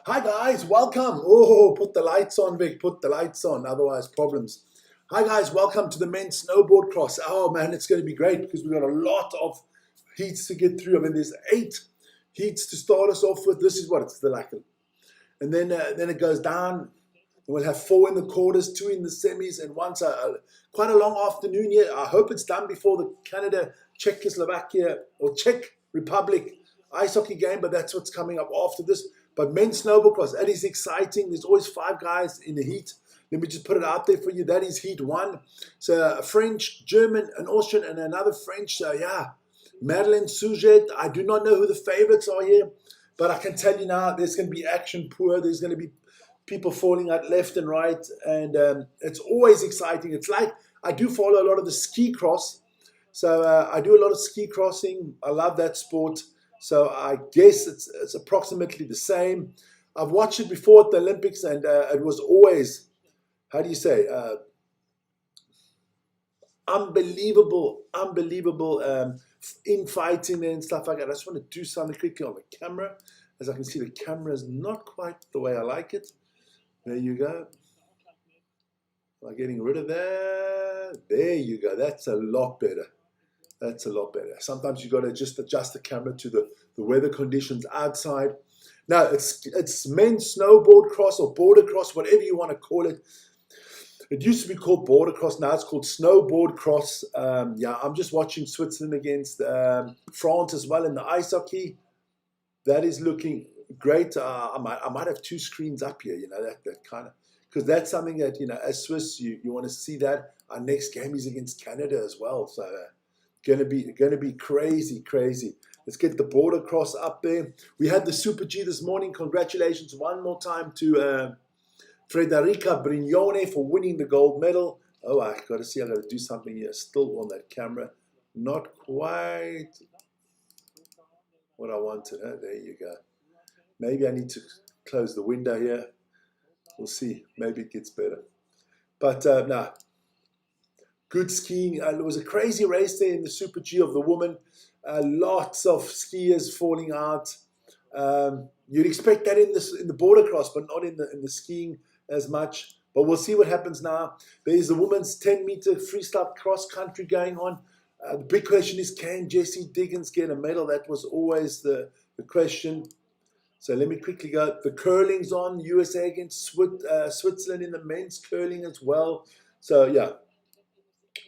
Hi guys, welcome. Oh, put the lights on, Vic. Put the lights on, otherwise problems. Hi guys, welcome to the men's snowboard cross. Oh man, it's going to be great because we've got a lot of heats to get through. I mean, there's 8 heats to start us off with. This is what it's like, and then it goes down. We'll have 4 in the quarters, 2 in the semis, and quite a long afternoon here. I hope it's done before the Canada, Czechoslovakia or Czech Republic ice hockey game, but that's what's coming up after this. But men's snowboard cross, that is exciting. There's always 5 guys in the heat. Let me just put it out there for you. That is heat 1. So a French, German, an Austrian, and another French. So yeah, Madeleine Sujet. I do not know who the favorites are here, but I can tell you now, there's going to be action poor. There's going to be people falling out left and right, and it's always exciting. It's like I do follow a lot of the ski cross. So I do a lot of ski crossing. I love that sport. So I guess it's approximately the same. I've watched it before at the Olympics, and it was always, how do you say, unbelievable infighting and stuff like that. I just want to do something quickly on the camera. As I can see, the camera is not quite the way I like it. There you go. Am I getting rid of that? There you go. That's a lot better. That's a lot better. Sometimes you got to just adjust the camera to the weather conditions outside. Now, it's men's snowboard cross or border cross, whatever you want to call it. It used to be called border cross. Now it's called snowboard cross. Yeah, I'm just watching Switzerland against France as well in the ice hockey. That is looking great. I might have 2 screens up here, you know, that kind of, because that's something that, you know, as Swiss, you want to see that. Our next game is against Canada as well. So gonna be crazy. Let's get the border cross up there. We had the Super G this morning. Congratulations one more time to Frederica Brignone for winning the gold medal. Oh, I got to see. I got to do something here. Still on that camera. Not quite what I wanted. Huh? There you go. Maybe I need to close the window here. We'll see. Maybe it gets better. But no. Good skiing. It was a crazy race there in the Super G of the women. Lots of skiers falling out. You'd expect that in the border cross, but not in the skiing as much. But we'll see what happens now. There's the women's 10-meter freestyle cross country going on. The big question is, can Jessie Diggins get a medal? That was always the question. So let me quickly go. The curling's on. USA against Switzerland in the men's curling as well. So yeah.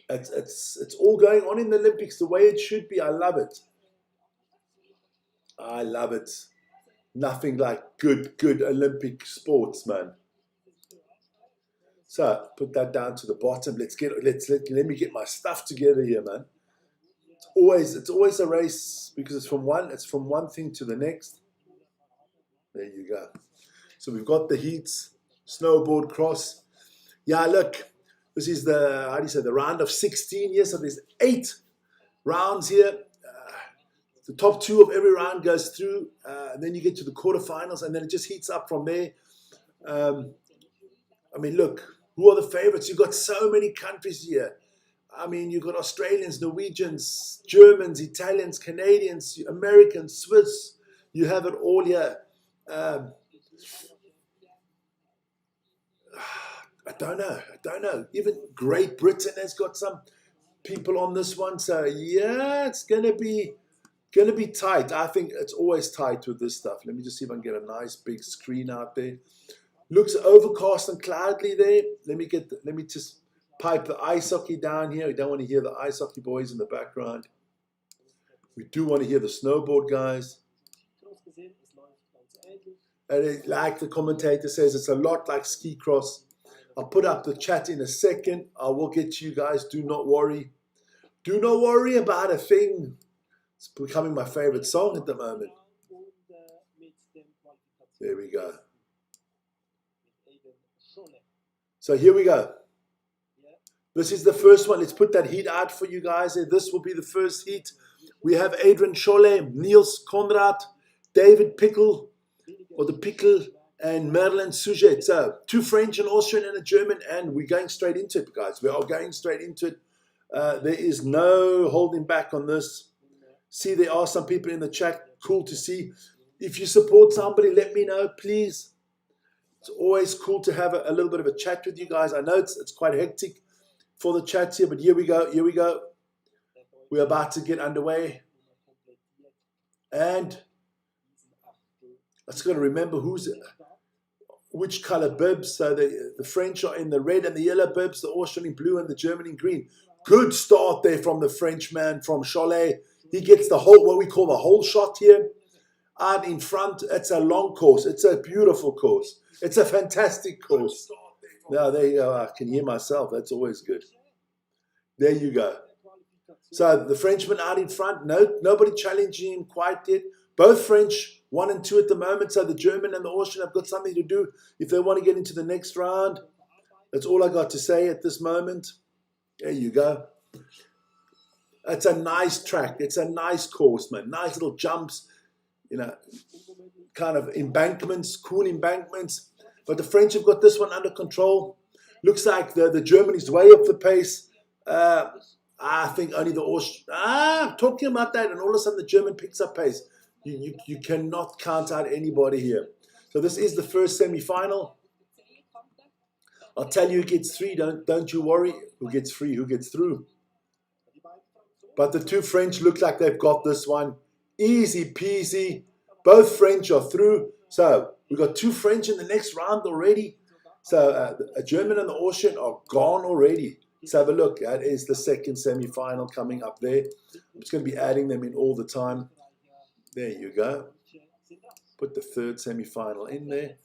It's all going on in the Olympics the way it should be. I love it. I love it. Nothing like good Olympic sports, man. So put that down to the bottom. Let me get my stuff together here, man. It's always a race because it's from one thing to the next. There you go. So we've got the heats, snowboard cross. Yeah, look. This is the round of 16. Yes, so there's 8 rounds here. The top 2 of every round goes through. And then you get to the quarterfinals, and then it just heats up from there. I mean, look, who are the favorites? You've got so many countries here. I mean, you've got Australians, Norwegians, Germans, Italians, Canadians, Americans, Swiss. You have it all here. I don't know. Even Great Britain has got some people on this one. So yeah, it's gonna be tight. I think it's always tight with this stuff. Let me just see if I can get a nice big screen out there. Looks overcast and cloudy there. Let me just pipe the ice hockey down here. We don't want to hear the ice hockey boys in the background. We do want to hear the snowboard guys. And like the commentator says, it's a lot like ski cross. I'll put up the chat in a second. I will get to you guys. Do not worry. Do not worry about a thing. It's becoming my favorite song at the moment. There we go. So here we go. This is the first one. Let's put that heat out for you guys. This will be the first heat. We have Adrian Scholle, Niels Conrad, David Pickle, or the Pickle, and Madeleine Sujet. So 2 French, an Austrian, and a German, and we're going straight into it, guys. We are going straight into it. There is no holding back on this. See, there are some people in the chat. Cool to see. If you support somebody, let me know, please. It's always cool to have a little bit of a chat with you guys. I know it's quite hectic for the chats here, but here we go. Here we go. We're about to get underway. And let's got to remember which color bibs. So the French are in the red and the yellow bibs, the Austrian in blue and the German in green. Good start there from the Frenchman, from Cholet. He gets the whole, what we call the whole shot here. Out in front, it's a long course. It's a beautiful course. It's a fantastic course. Now, there you go. I can hear myself. That's always good. There you go. So the Frenchman out in front. Nobody challenging him quite yet. Both French, 1 and 2 at the moment. So the German and the Austrian have got something to do if they want to get into the next round. That's all I got to say at this moment. There you go. It's a nice track. It's a nice course, man. Nice little jumps, you know, kind of embankments, cool embankments. But the French have got this one under control. Looks like the German is way up the pace. I think only the Austrian. Talking about that, and all of a sudden the German picks up pace. You cannot count out anybody here. So this is the first semi-final. I'll tell you who gets 3. Don't you worry. Who gets 3? Who gets through? But the 2 French look like they've got this one. Easy peasy. Both French are through. So we've got 2 French in the next round already. So a German and the Austrian are gone already. Let's have a look. That is the second semi-final coming up there. I'm just going to be adding them in all the time. There you go. Put the third semi-final in there.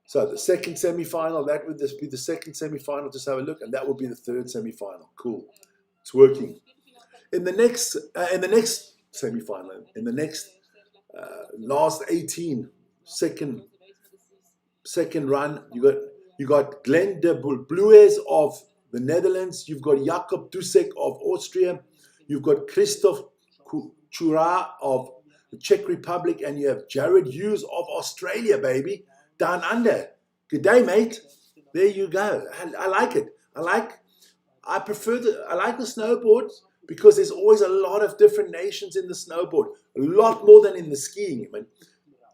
So the second semi-final, that would be the second semi-final. Just have a look. And that will be the third semi-final. Cool. It's working. In the next semi-final, in the next last 18, second run, you got Glenn de Blues of the Netherlands. You've got Jakob Dusek of Austria. You've got Christoph Chura of the Czech Republic, and you have Jared Hughes of Australia, baby, down under. Good day, mate. There you go. I like it. I like the snowboard because there's always a lot of different nations in the snowboard, a lot more than in the skiing. I mean,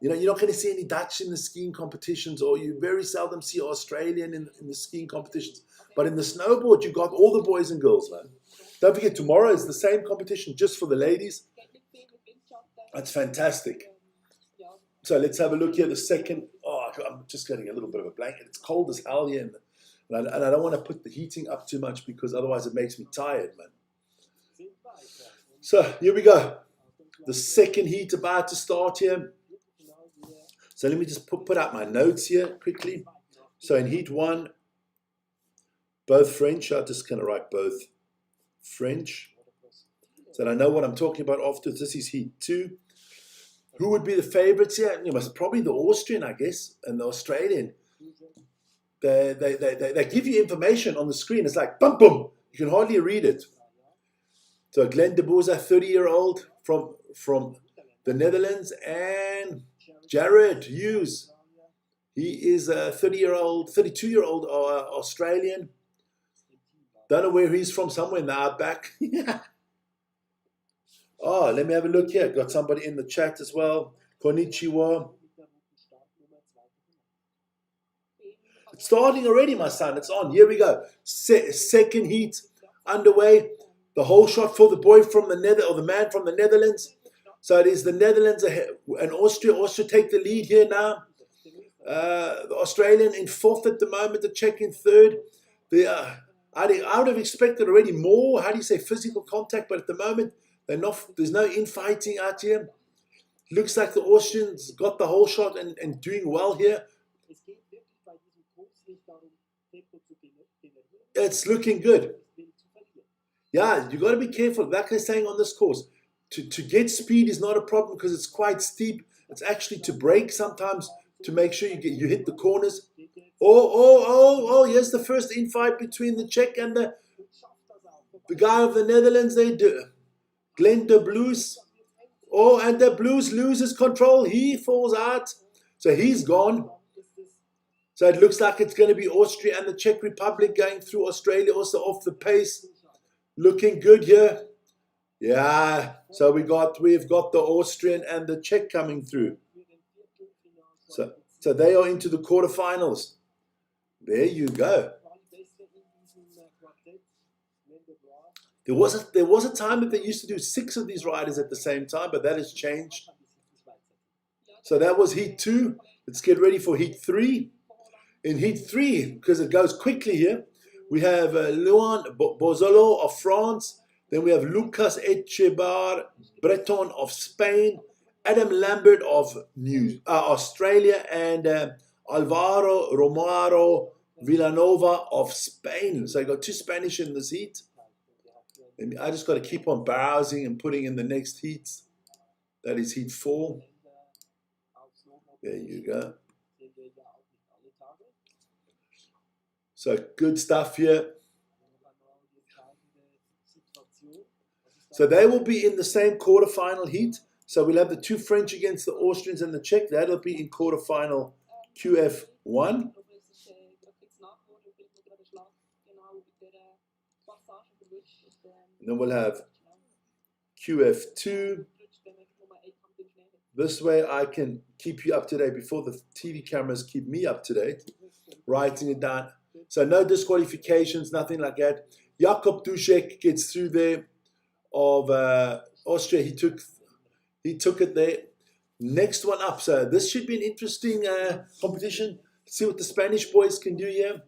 you know, you're not going to see any Dutch in the skiing competitions, or you very seldom see Australian in the skiing competitions. But in the snowboard, you got all the boys and girls, man. Don't forget, tomorrow is the same competition just for the ladies. That's fantastic. So let's have a look here. The second, I'm just getting a little bit of a blanket. It's cold as hell here. And I don't want to put the heating up too much because otherwise it makes me tired, man. So here we go. The second heat about to start here. So let me just put out my notes here quickly. So in heat 1, both French. I'm just going to write both French. So that I know what I'm talking about after. This is heat 2. Who would be the favorites here? You know, probably the Austrian, I guess, and the Australian. They give you information on the screen. It's like, boom, boom. You can hardly read it. So Glenn de Boer, 30-year-old from the Netherlands, and Jared Hughes. He is a 32-year-old Australian. Don't know where he's from, somewhere in the outback. Oh, let me have a look here. Got somebody in the chat as well. Konnichiwa. It's starting already, my son. It's on. Here we go. Second heat underway. The whole shot for the boy from the the man from the Netherlands. So it is the Netherlands and Austria. Austria take the lead here now. The Australian in 4th at the moment. The Czech in 3rd. I would have expected already more, physical contact, but at the moment, there's no infighting out here. Looks like the Austrians got the whole shot and doing well here. It's looking good. Yeah, you got to be careful. Like they're saying on this course, to get speed is not a problem because it's quite steep. It's actually to brake sometimes to make sure you hit the corners. Oh, here's the first infight between the Czech and the guy of the Netherlands. They do. Glenn de Blues. Oh, and de Blues loses control. He falls out. So he's gone. So it looks like it's going to be Austria and the Czech Republic going through. Australia also off the pace. Looking good here. Yeah. So we've got the Austrian and the Czech coming through. So they are into the quarterfinals. There you go. There was a time that they used to do 6 of these riders at the same time, but that has changed. So that was heat 2. Let's get ready for heat 3. In heat 3, because it goes quickly here, we have Luan Bozolo of France. Then we have Lucas Echebar Breton of Spain, Adam Lambert of Australia, and Alvaro Romero Villanova of Spain. So I got 2 Spanish in this heat. And I just got to keep on browsing and putting in the next heats. That is heat 4. There you go. So good stuff here. So they will be in the same quarterfinal heat. So we'll have the 2 French against the Austrians and the Czech. That'll be in quarterfinal QF1. And then we'll have QF2. This way I can keep you up to date before the TV cameras keep me up to date. Writing it down. So no disqualifications, nothing like that. Jakob Dušek gets through there of Austria. He took it there. Next one up. So this should be an interesting competition. See what the Spanish boys can do here.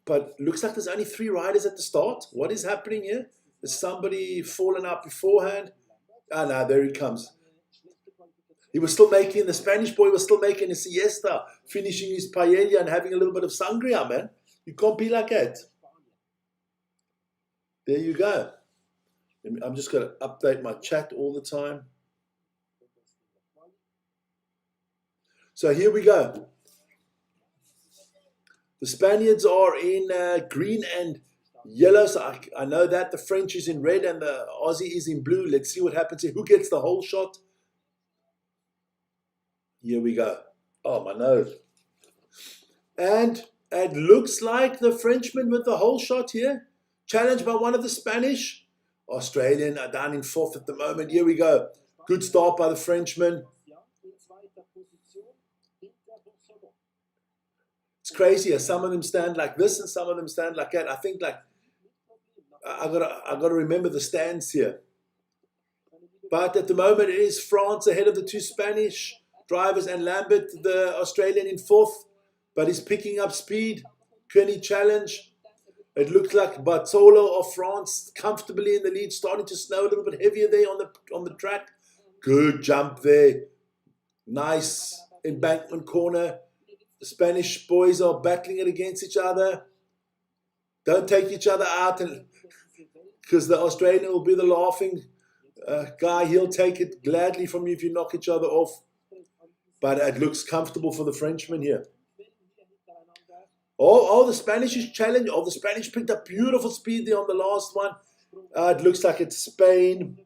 But looks like there's only 3 riders at the start. What is happening here? Is somebody fallen out beforehand? Ah, no, there he comes. He was still making, the Spanish boy was still making a siesta, finishing his paella and having a little bit of sangria, man. You can't be like that. There you go. I'm just going to update my chat all the time. So here we go. The Spaniards are in green and yellow. So I know that the French is in red and the Aussie is in blue. Let's see what happens here. Who gets the whole shot? Here we go. Oh, my nose. And it looks like the Frenchman with the whole shot here. Challenged by one of the Spanish. Australian are down in 4th at the moment. Here we go. Good start by the Frenchman. It's crazy. Some of them stand like this and some of them stand like that. I think like I gotta remember the stands here. But at the moment it is France ahead of the 2 Spanish drivers and Lambert, the Australian, in 4th. But he's picking up speed. Kenny challenge. It looks like Bartolo of France comfortably in the lead, starting to snow a little bit heavier there on the track. Good jump there. Nice embankment corner. The Spanish boys are battling it against each other. Don't take each other out, and because the Australian will be the laughing guy. He'll take it gladly from you if you knock each other off. But it looks comfortable for the Frenchman here. Oh, the Spanish is challenged. Oh, the Spanish picked up beautiful speed there on the last one. It looks like it's Spain.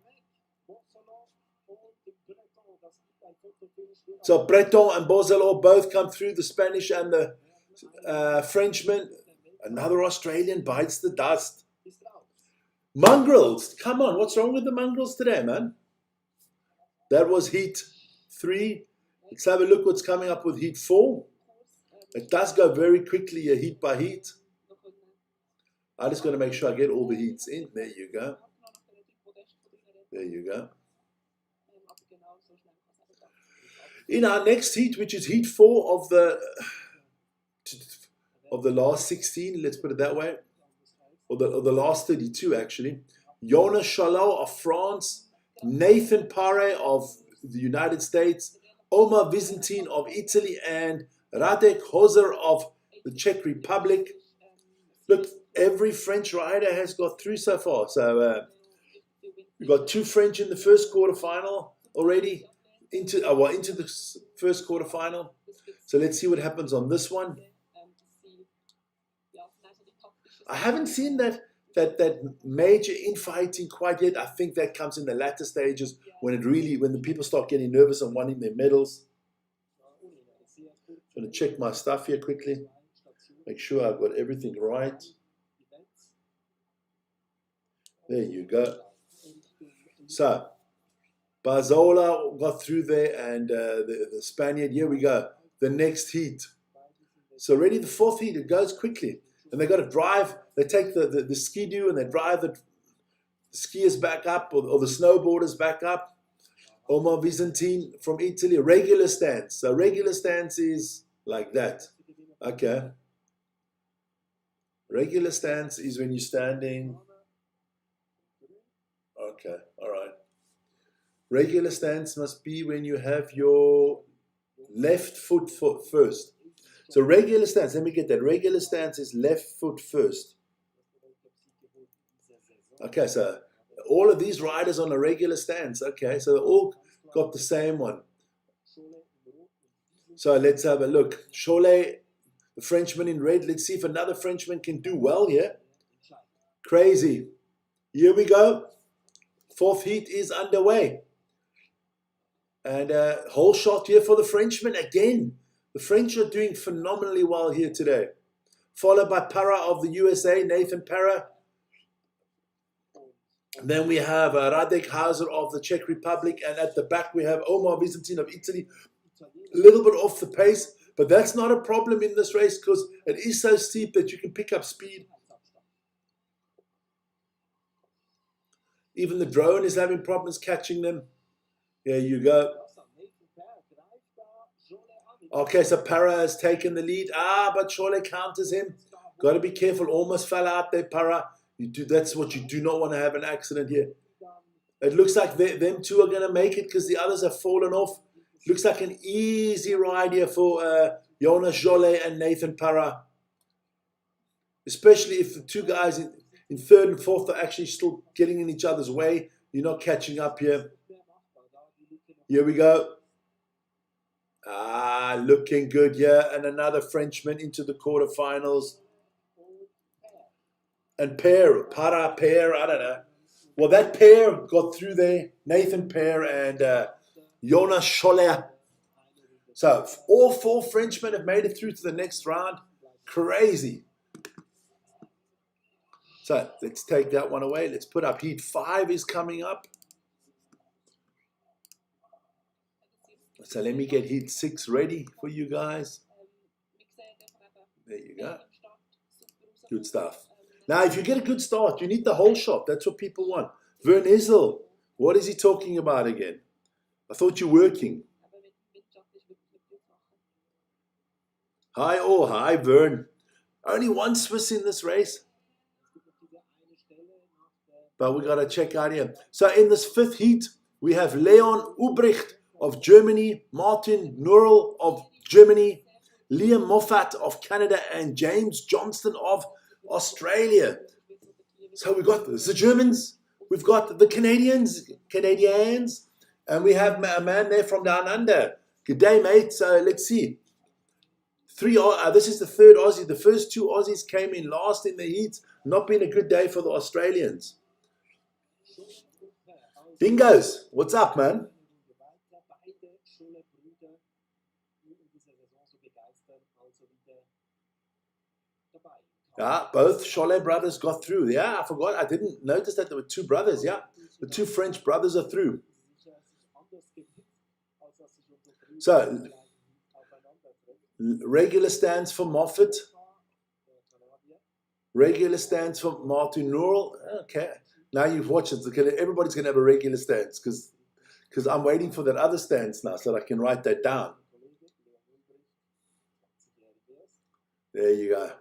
So Breton and Bozelo both come through, the Spanish and the Frenchman. Another Australian bites the dust. Mongrels. Come on, what's wrong with the mongrels today, man? That was heat 3. Let's have a look what's coming up with heat 4. It does go very quickly, heat by heat. I just got to make sure I get all the heats in. There you go. There you go. In our next heat, which is heat 4 of the last 16, let's put it that way, or the last 32 actually. Jonas Chalot of France, Nathan Pare of the United States, Omar Vizentin of Italy, and Radek Hozer of the Czech Republic. Look, every French rider has got through so far. So we've got 2 French in the first quarterfinal already, into the first quarterfinal. So let's see what happens on this one. I haven't seen that major infighting quite yet. I think that comes in the latter stages when the people start getting nervous and wanting their medals. I'm going to check my stuff here quickly. Make sure I've got everything right. There you go. So, Barzola got through there, and the Spaniard. Here we go. The next heat. So already the fourth heat, it goes quickly. And they got to drive. They take the ski-doo and they drive the skiers back up, or the snowboarders back up. Omar Visentin from Italy, regular stance. So regular stance is like that. Okay. Regular stance is when you're standing. Okay, all right. Regular stance must be when you have your left foot first. So regular stance, let me get that. Regular stance is left foot first. Okay, so all of these riders on a regular stance. Okay, so they all got the same one. So let's have a look. Cholet, the Frenchman in red. Let's see if another Frenchman can do well here. Crazy. Here we go. Fourth heat is underway. And whole shot here for the Frenchman again. The French are doing phenomenally well here today. Followed by Parra of the USA, Nathan Parra. And then we have Radek Hauser of the Czech Republic. And at the back we have Omar Visentin of Italy. A little bit off the pace. But that's not a problem in this race because it is so steep that you can pick up speed. Even the drone is having problems catching them. There you go. Okay, so Parra has taken the lead. But Cholet counters him. Got to be careful. Almost fell out there, Parra. That's what you do not want to have an accident here. It looks like them two are going to make it because the others have fallen off. Looks like an easy ride here for Jonas Jolet and Nathan Parra. Especially if the two guys in third and fourth are actually still getting in each other's way. You're not catching up here. Here we go. Looking good here. And another Frenchman into the quarterfinals. And Parra, I don't know. Well, that pair got through there. Nathan Parra and Jonas Scholler. So all four Frenchmen have made it through to the next round. Crazy. So let's take that one away. Let's put up Heat 5 is coming up. So let me get Heat 6 ready for you guys. There you go. Good stuff. Now, if you get a good start, you need the whole shot. That's what people want. Vern Isel, what is he talking about again? I thought you were working. Hi, all. Hi, Vern. Only one Swiss in this race. But we got to check out here. So in this fifth heat, we have Leon Ubrecht of Germany, Martin Nurl of Germany, Liam Moffat of Canada, and James Johnston of Australia. So we've got the Germans, we've got the Canadians, and we have a man there from down under. Good day, mate. So let's see. This is the third Aussie. The first two Aussies came in last in the heats. Not been a good day for the Australians. Dingoes, what's up, man? Yeah, both Cholet brothers got through. Yeah, I forgot. I didn't notice that there were two brothers. Yeah, the two French brothers are through. So, regular stands for Moffat. Regular stands for Martin Nurl. Okay. Now you've watched it. Everybody's going to have a regular stance because I'm waiting for that other stance now so that I can write that down. There you go.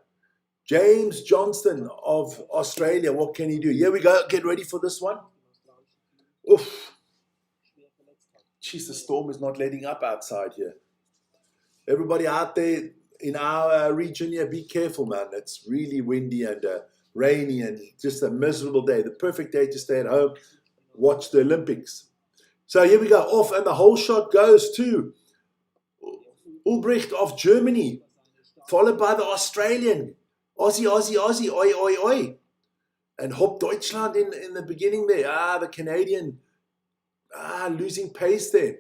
James Johnston of Australia. What can he do? Here we go. Get ready for this one. Oof. Jeez, the storm is not letting up outside here. Everybody out there in our region here, be careful, man. It's really windy and rainy and just a miserable day. The perfect day to stay at home, watch the Olympics. So here we go. Off, and the whole shot goes to Ulbricht of Germany, followed by the Australian. Aussie, oi, oi, oi. And Hop Deutschland in the beginning there. The Canadian losing pace there.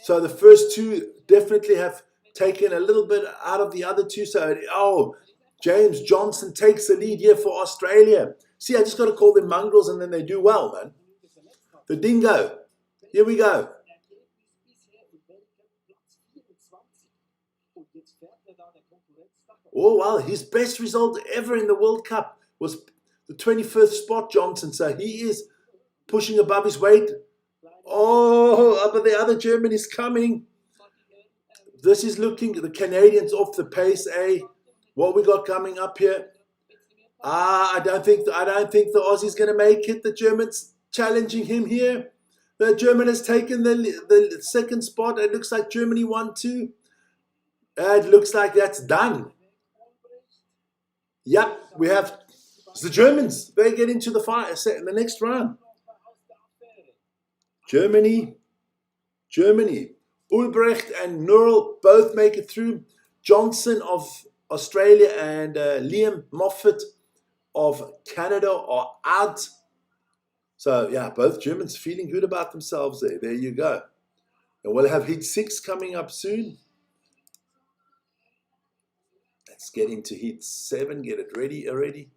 So the first two definitely have taken a little bit out of the other two. So, James Johnson takes the lead here for Australia. See, I just got to call them mongrels and then they do well, man. The dingo. Here we go. Oh, wow. His best result ever in the World Cup was the 21st spot, Johnson. So he is pushing above his weight. Oh, but the other German is coming. This is looking, the Canadians off the pace, eh? What we got coming up here? I don't think the Aussie's going to make it. The German's challenging him here. The German has taken the second spot. It looks like Germany won too. It looks like that's done. Yeah, we have the Germans. They get into the fight in the next round. Germany. Ulbrecht and Nurl both make it through. Johnson of Australia and Liam Moffat of Canada are out. So, yeah, both Germans feeling good about themselves there. There you go. And we'll have Heat 6 coming up soon. Let's get into Heat 7. Get it ready already.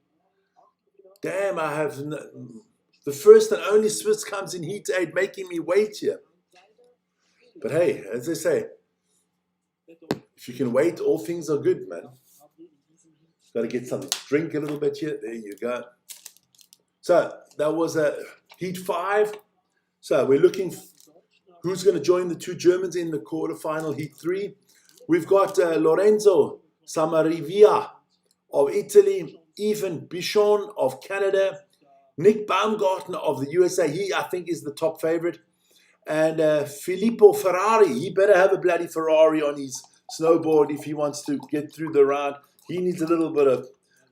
Damn, I have... the first and only Swiss comes in Heat 8, making me wait here. But hey, as they say, if you can wait, all things are good, man. Got to get something to drink a little bit here. There you go. So that was a Heat 5. So we're looking who's going to join the two Germans in the quarterfinal Heat 3. We've got Lorenzo Samarivia of Italy, Evan Bichon of Canada, Nick Baumgartner of the USA. He, I think, is the top favorite. And Filippo Ferrari. He better have a bloody Ferrari on his snowboard if he wants to get through the round. He needs a little bit of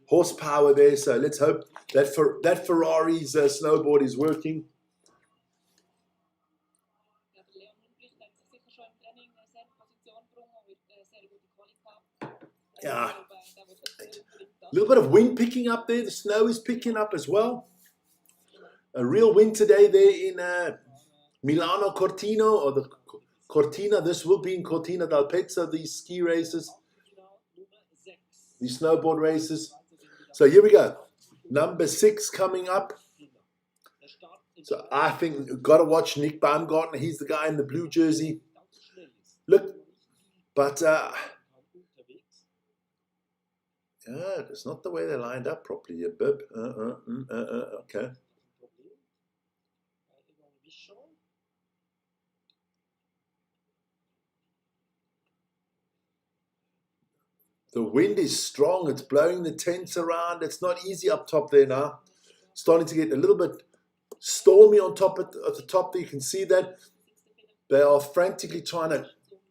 horsepower there. So let's hope that Ferrari's snowboard is working. Yeah. A little bit of wind picking up there. The snow is picking up as well. A real wind today there in Milano Cortina, or the Cortina. This will be in Cortina d'Ampezzo, these ski races, these snowboard races. So here we go. Number 6 coming up. So I think you've got to watch Nick Baumgartner. He's the guy in the blue jersey. Look, but yeah, it's not the way they lined up properly. Bib. Okay. The wind is strong. It's blowing the tents around. It's not easy up top there now. Starting to get a little bit stormy on top at the top there. You can see that. They are frantically trying to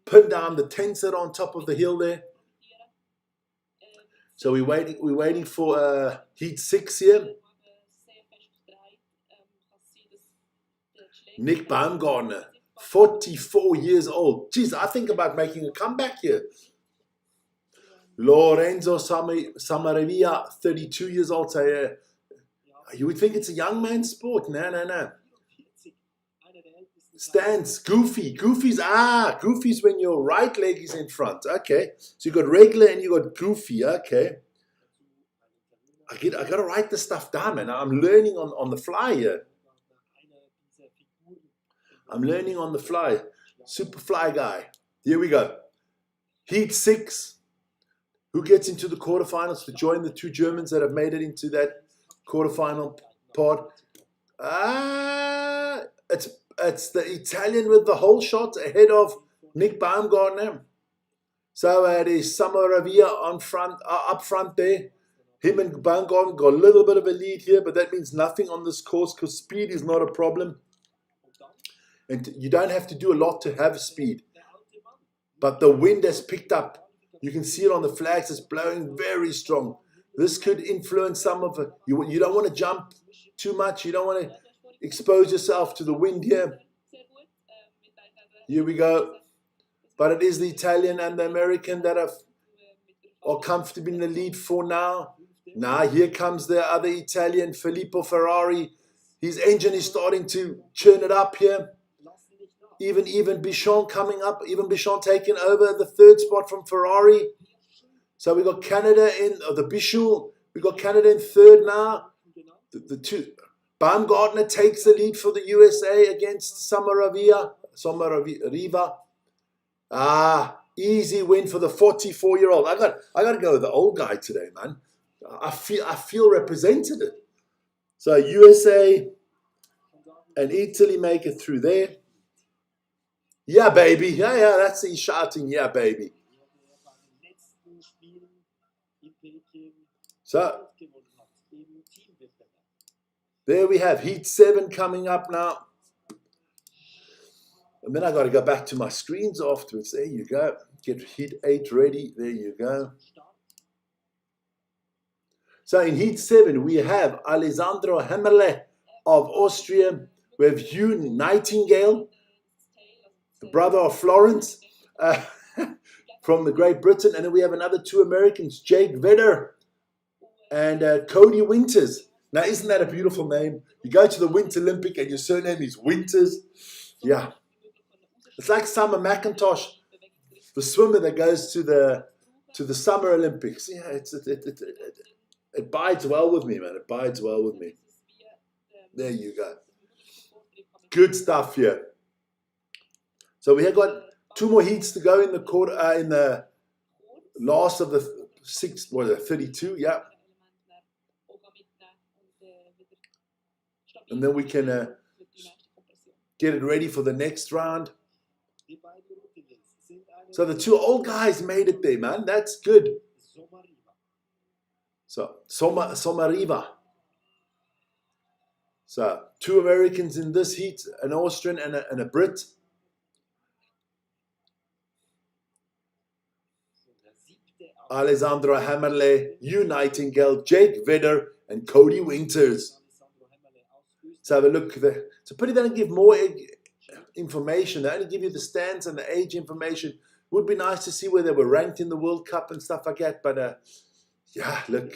pin down the tents that are on top of the hill there. So we're waiting for Heat 6 here. Nick Baumgartner, 44 years old. Jeez, I think about making a comeback here. Lorenzo Samaravia, 32 years old. So, you would think it's a young man's sport. No. Stance, goofy. Goofy's when your right leg is in front. Okay. So you got regular and you got goofy. Okay. I got to write this stuff down, man. I'm learning on the fly here. I'm learning on the fly. Super fly guy. Here we go. Heat 6. Who gets into the quarterfinals to join the two Germans that have made it into that quarterfinal part? It's the Italian with the whole shot ahead of Nick Baumgartner. So it is Samaravia up front there. Him and Baumgartner got a little bit of a lead here, but that means nothing on this course because speed is not a problem. And you don't have to do a lot to have speed. But the wind has picked up. You can see it on the flags. It's blowing very strong. This could influence some of it. You don't want to jump too much. You don't want to expose yourself to the wind here. Here we go. But it is the Italian and the American that are comfortable in the lead for now. Now here comes the other Italian, Filippo Ferrari. His engine is starting to churn it up here. Even Bichon coming up. Even Bichon taking over the third spot from Ferrari. So we got Canada in the Bichon. We got Canada in third now. The two. Baumgartner takes the lead for the USA against Samaraviva. Easy win for the 44-year-old. I got to go with the old guy today, man. I feel represented. So USA and Italy make it through there. Yeah, baby. Yeah, that's he's shouting, yeah, baby. So there we have Heat 7 coming up now. And then I got to go back to my screens afterwards. There you go. Get Heat 8 ready. There you go. So in Heat 7, we have Alessandro Hemmerle of Austria. We have Hugh Nightingale, the brother of Florence, from the Great Britain. And then we have another 2 Americans, Jake Vedder and Cody Winters. Now, isn't that a beautiful name? You go to the Winter Olympic and your surname is Winters. Yeah. It's like Summer McIntosh, the swimmer that goes to the Summer Olympics. Yeah, it bides well with me, man. It bides well with me. There you go. Good stuff here. So we have got 2 more heats to go in the quarter, in the last of the 32, yeah. And then we can get it ready for the next round. So the 2 old guys made it there, man. That's good. So Somariva. So 2 Americans in this heat, an Austrian and a Brit. Alessandro Hammerle, Hugh Nightingale, Jake Vedder, and Cody Winters. Let's have a look. So pretty they don't give more information. They only give you the stands and the age information. Would be nice to see where they were ranked in the World Cup and stuff like that. But yeah, look.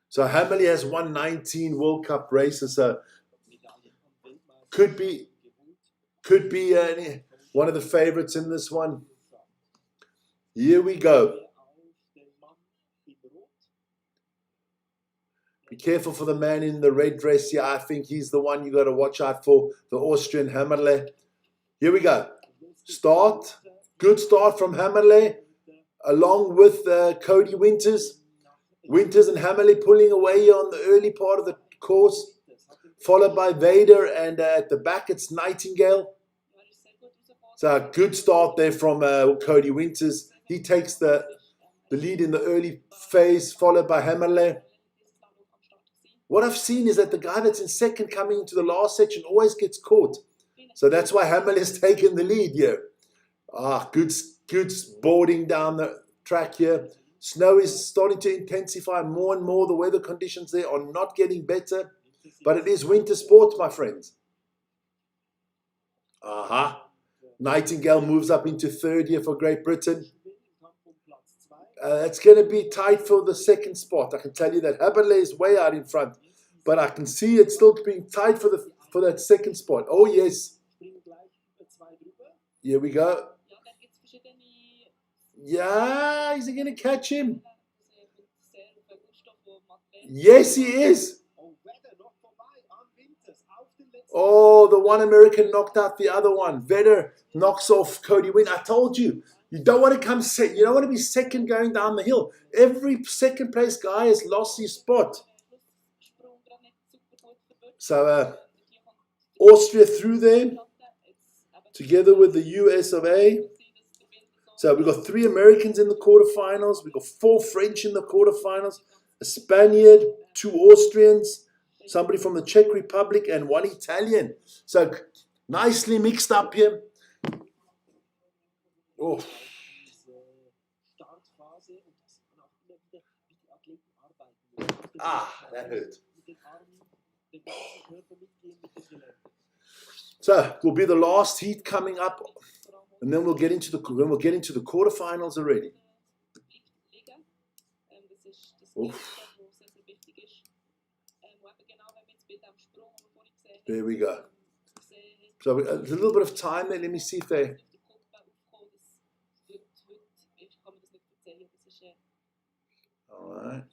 So Hammerle has won 19 World Cup races. So could be one of the favorites in this one. Here we go. Be careful for the man in the red dress here. I think he's the one you got to watch out for, the Austrian Hammerle. Here we go. Start. Good start from Hammerle, along with Cody Winters. Winters and Hammerle pulling away on the early part of the course, followed by Vader, and at the back it's Nightingale. So a good start there from Cody Winters. He takes the lead in the early phase, followed by Hammerle. What I've seen is that the guy that's in second coming into the last section always gets caught. So that's why Hammerle has taken the lead here. Good boarding down the track here. Snow is starting to intensify more and more. The weather conditions there are not getting better. But it is winter sport, my friends. Nightingale moves up into third here for Great Britain. It's going to be tight for the second spot. I can tell you that. Hammerle is way out in front. But I can see it still being tight for that second spot. Oh, yes. Here we go. Yeah, is he going to catch him? Yes, he is. Oh, the one American knocked out the other one. Vedder knocks off Cody Winters. I told you, you don't want to come second. You don't want to be second going down the hill. Every second place guy has lost his spot. So Austria through there, together with the US of A. So we've got 3 Americans in the quarterfinals. We've got 4 French in the quarterfinals, a Spaniard, 2 Austrians, somebody from the Czech Republic, and 1 Italian. So nicely mixed up here. Oh. That hurt. So will be the last heat coming up, and then we'll get into the quarterfinals already. Oof. There we go. So there's a little bit of time there. Let me see if they... right.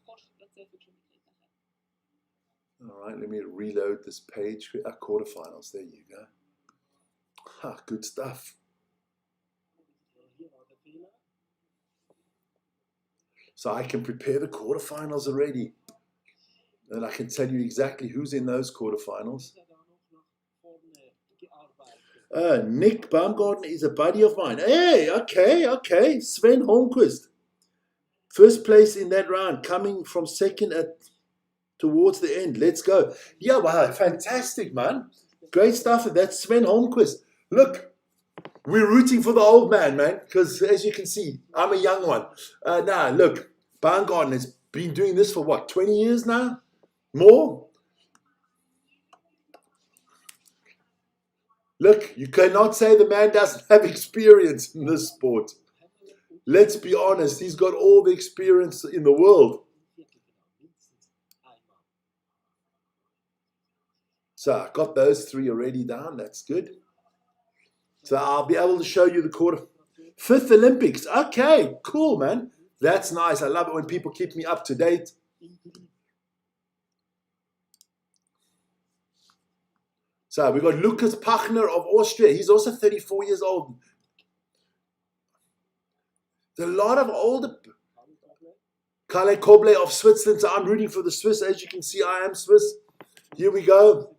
All right, let me reload this page. Quarterfinals, there you go. Good stuff. So I can prepare the quarterfinals already. And I can tell you exactly who's in those quarterfinals. Nick Baumgarten is a buddy of mine. Hey, okay. Sven Holmquist. First place in that round, coming from second towards the end. Let's go. Yeah, wow, fantastic, man. Great stuff. That's Sven Holmquist. Look, we're rooting for the old man, because as you can see, I'm a young one. Now, look, Baumgarten has been doing this for what, 20 years now? More? Look, you cannot say the man doesn't have experience in this sport. Let's be honest, he's got all the experience in the world. So I got those three already down. That's good. So I'll be able to show you the fifth Olympics. Okay, cool, man. That's nice. I love it when people keep me up to date. So we got Lukas Pachner of Austria. He's also 34 years old. There's a lot of older. Kalle Koble of Switzerland. So I'm rooting for the Swiss. As you can see, I am Swiss. Here we go.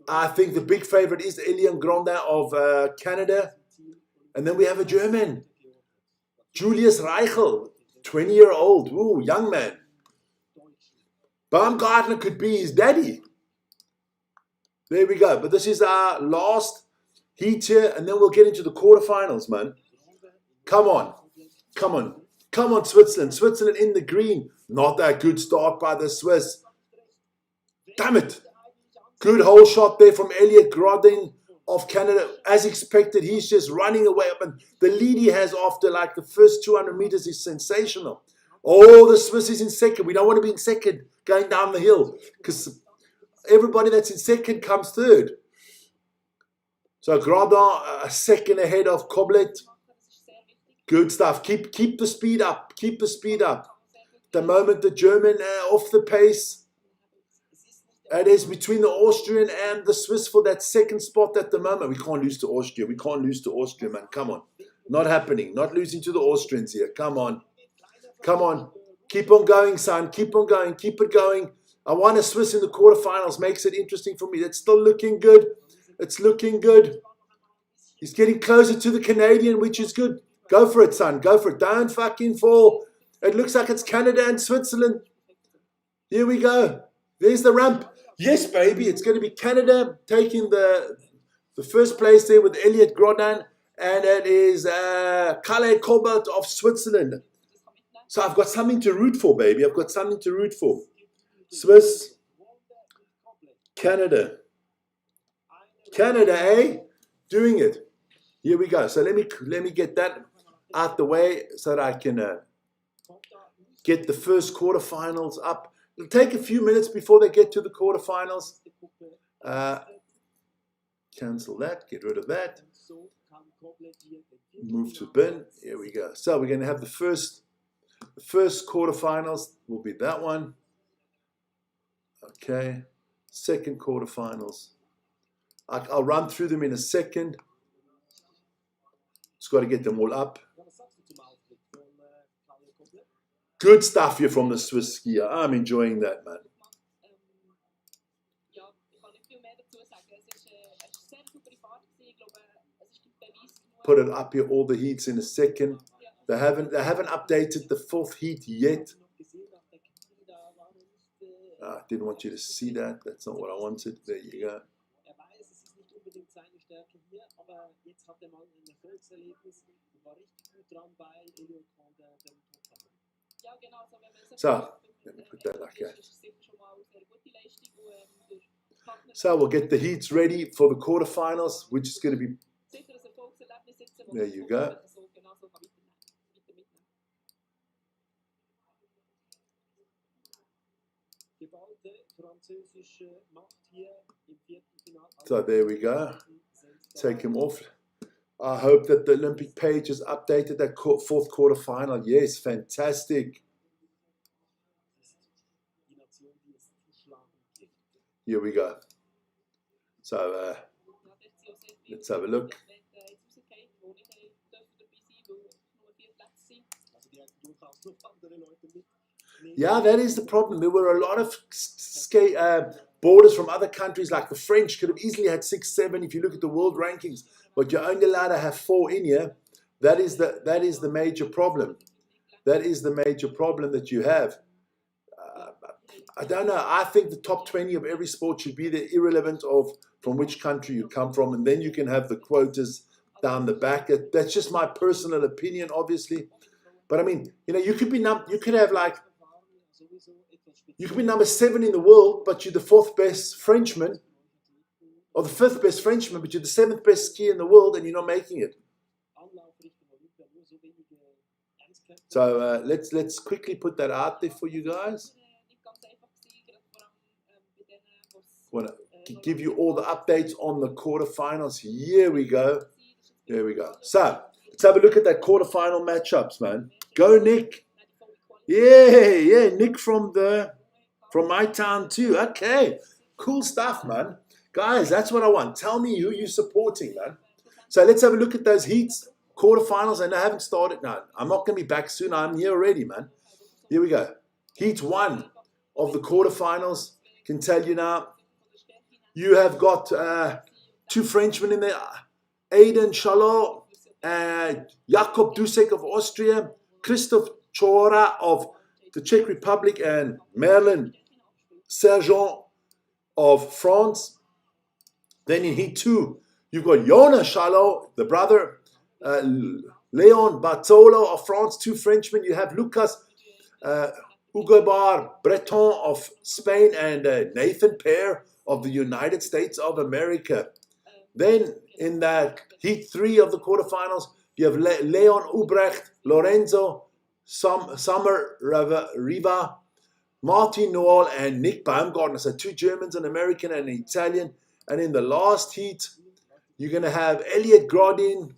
I think the big favorite is Elian Grondin of Canada. And then we have a German, Julius Reichel, 20-year-old. Ooh, young man. Baumgartner could be his daddy. There we go. But this is our last heat here, and then we'll get into the quarterfinals, man. Come on. Come on. Come on, Switzerland. Switzerland in the green. Not that good start by the Swiss. Damn it. Good hole shot there from Elliot Grodin of Canada. As expected, he's just running away up. And the lead he has after like the first 200 meters is sensational. Oh, the Swiss is in second. We don't want to be in second going down the hill because everybody that's in second comes third. So Grodin a second ahead of Koblet. Good stuff. Keep the speed up. Keep the speed up. The moment the German off the pace. It is between the Austrian and the Swiss for that second spot at the moment. We can't lose to Austria. We can't lose to Austria, man. Come on. Not happening. Not losing to the Austrians here. Come on. Come on. Keep on going, son. Keep on going. Keep it going. I want a Swiss in the quarterfinals. Makes it interesting for me. It's still looking good. It's looking good. He's getting closer to the Canadian, which is good. Go for it, son. Go for it. Don't fucking fall. It looks like it's Canada and Switzerland. Here we go. There's the ramp. Yes, baby. It's going to be Canada taking the first place there with Elliot Grodin. And it is Kalle Kobelt of Switzerland. So I've got something to root for, baby. I've got something to root for. Swiss. Canada. Canada, eh? Doing it. Here we go. So let me get that out the way so that I can get the first quarterfinals up. It'll take a few minutes before they get to the quarterfinals. Cancel that. Get rid of that. Move to bin. Here we go. So we're going to have the first quarterfinals will be that one. Okay. Second quarterfinals. I'll run through them in a second. Just got to get them all up. Good stuff here from the Swiss skier. I'm enjoying that, man. Put it up here, all the heats in a second. They haven't updated the fourth heat yet. I didn't want you to see that. That's not what I wanted. There you go. So, let me put that like that. So we'll get the heats ready for the quarterfinals, which is going to be, there you go. So there we go. Take him off. I hope that the Olympic page has updated that fourth quarter final. Yes, fantastic. Here we go. So let's have a look. Yeah, that is the problem. There were a lot of boarders from other countries, like the French could have easily had 6, 7 if you look at the world rankings, but you're only allowed to have 4 in here. That is the major problem. That is the major problem that you have. I don't know. I think the top 20 of every sport should be there, irrelevant of from which country you come from, and then you can have the quotas down the back. That's just my personal opinion, obviously. But I mean, you know, you could be number 7 in the world, but you're the 4th best Frenchman, or the 5th best Frenchman, but you're the 7th best skier in the world, and you're not making it. So let's quickly put that out there for you guys. I want to give you all the updates on the quarterfinals. Here we go. There we go. So let's have a look at that quarterfinal matchups, man. Go, Nick. Yeah, Nick from my town too. Okay, cool stuff, man. Guys, that's what I want. Tell me who you're supporting, man. So let's have a look at those heats, quarterfinals, and I haven't started now. I'm not going to be back soon. I'm here already, man. Here we go. Heat 1 of the quarterfinals. Can tell you now, you have got 2 Frenchmen in there. Aiden Chalot, Jakob Dusek of Austria, Christophe Chora of the Czech Republic, and Merlin Sergent of France. Then in Heat 2, you've got Jonas Chalot, the brother, Leon Bartolo of France, 2 Frenchmen. You have Lucas Hugobar Breton of Spain, and Nathan Pear of the United States of America. Then in that Heat 3 of the quarterfinals, you have Leon Ubrecht, Lorenzo Summer Riva, Martin Noel, and Nick Baumgartner. So 2 Germans, an American, and an Italian. And in the last heat, you're going to have Elliot Grodin,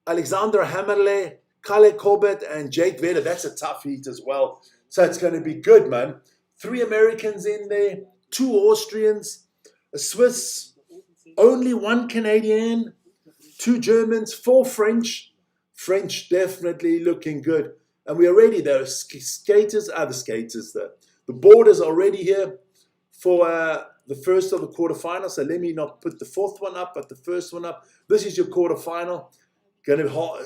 Alexander Hammerle, Kalle Corbett, and Jake Vedder. That's a tough heat as well. So it's going to be good, man. 3 Americans in there, 2 Austrians, a Swiss, only 1 Canadian, 2 Germans, 4 French. French definitely looking good. And we already, there are the boarders already here for the first of the quarterfinals. So let me not put the 4th one up, but the first one up. This is your quarterfinal. I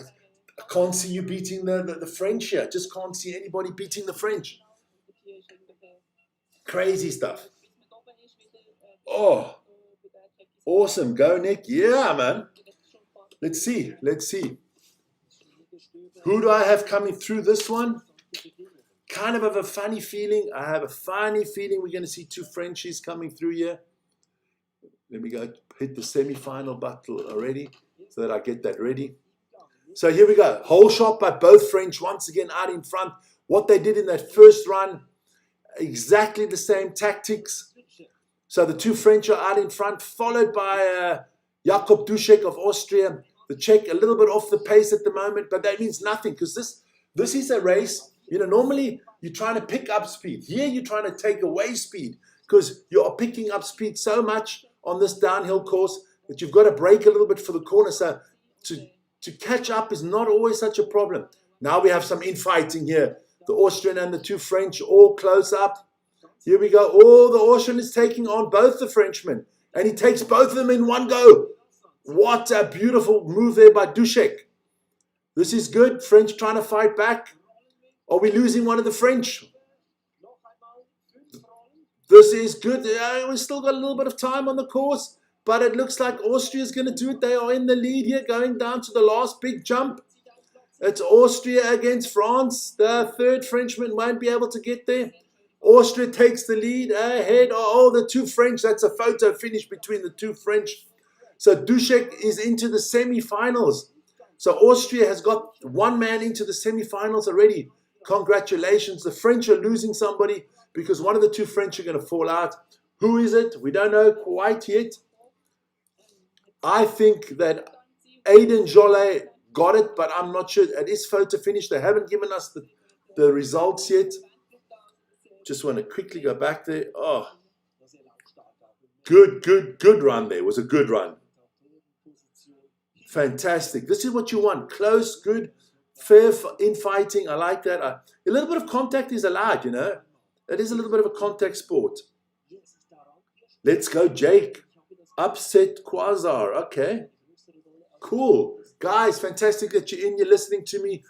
can't see you beating the French here. Just can't see anybody beating the French. Crazy stuff. Oh, awesome. Go, Nick. Yeah, man. Let's see. Who do I have coming through this one? Kind of have a funny feeling. I have a funny feeling we're going to see 2 Frenchies coming through here. Let me go hit the semi-final button already so that I get that ready. So here we go. Whole shot by both French once again out in front. What they did in that first run, exactly the same tactics. So the 2 French are out in front, followed by Jakob Dusek of Austria. The Czech a little bit off the pace at the moment, but that means nothing because this is a race. You know, normally you're trying to pick up speed. Here you're trying to take away speed because you are picking up speed so much on this downhill course that you've got to brake a little bit for the corner. So to catch up is not always such a problem. Now we have some infighting here. The Austrian and the 2 French all close up. Here we go. Oh, the Austrian is taking on both the Frenchmen, and he takes both of them in one go. What a beautiful move there by Dusek. This is good. French trying to fight back. Are we losing one of the French? This is good. We still got a little bit of time on the course, but it looks like Austria is going to do it. They are in the lead here, going down to the last big jump. It's Austria against France. The 3rd Frenchman won't be able to get there. Austria takes the lead ahead. Oh, the 2 French. That's a photo finish between the 2 French. So Dusek is into the semi-finals. So Austria has got 1 man into the semi-finals already. Congratulations. The French are losing somebody because one of the 2 French are going to fall out. Who is it? We don't know quite yet. I think that Aiden Jolie got it, but I'm not sure. It is photo finish. They haven't given us the results yet. Just want to quickly go back there. Oh, good run there. It was a good run. Fantastic. This is what you want. Close, good, fair in fighting. I like that. A little bit of contact is allowed, you know. It is a little bit of a contact sport. Let's go, Jake. Upset Quasar. Okay. Cool. Guys, fantastic that you're in. You're listening to me.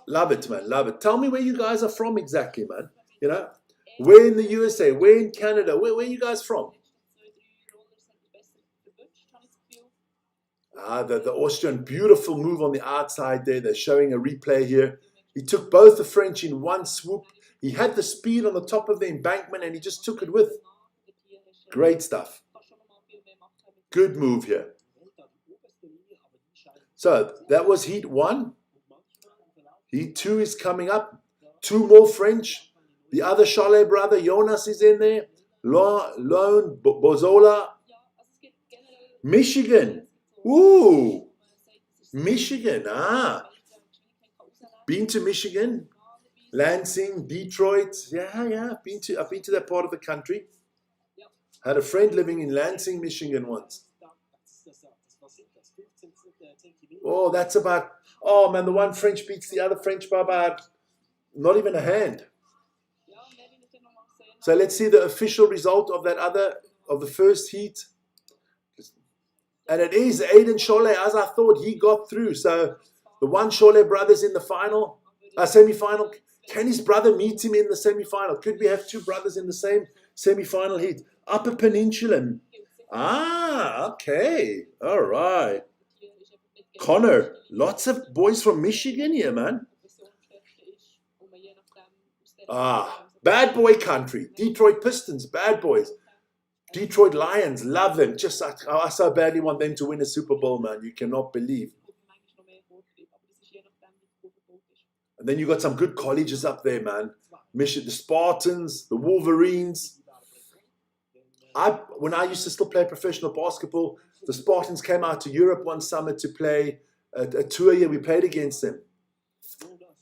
Love it, man. Love it. Tell me where you guys are from exactly, man. You know, where in the USA, where in Canada, where are you guys from? The Austrian, beautiful move on the outside there. They're showing a replay here. He took both the French in one swoop. He had the speed on the top of the embankment and he just took it with. Great stuff. Good move here. So that was heat 1. Heat 2 is coming up. 2 more French. The other Cholet brother, Jonas, is in there. Lone Bozola. Michigan. Ooh. Michigan. Been to Michigan. Lansing, Detroit. Yeah. I've been to that part of the country. Had a friend living in Lansing, Michigan once. Oh, that's about, oh man, the one French beats the other French by about not even a hand. So let's see the official result of the first heat. And it is Aiden Cholet, as I thought, he got through. So the one Cholet brothers in the final, semi-final. Can his brother meet him in the semi-final? Could we have 2 brothers in the same semi-final heat? Upper Peninsula. Okay. All right. Connor, lots of boys from Michigan here, man. Bad boy country. Detroit Pistons, bad boys. Detroit Lions, love them. Just I so badly want them to win a Super Bowl, man. You cannot believe. And then you got some good colleges up there, man. Michigan, the Spartans, the Wolverines. When I used to still play professional basketball, the Spartans came out to Europe one summer to play a tour here. We played against them.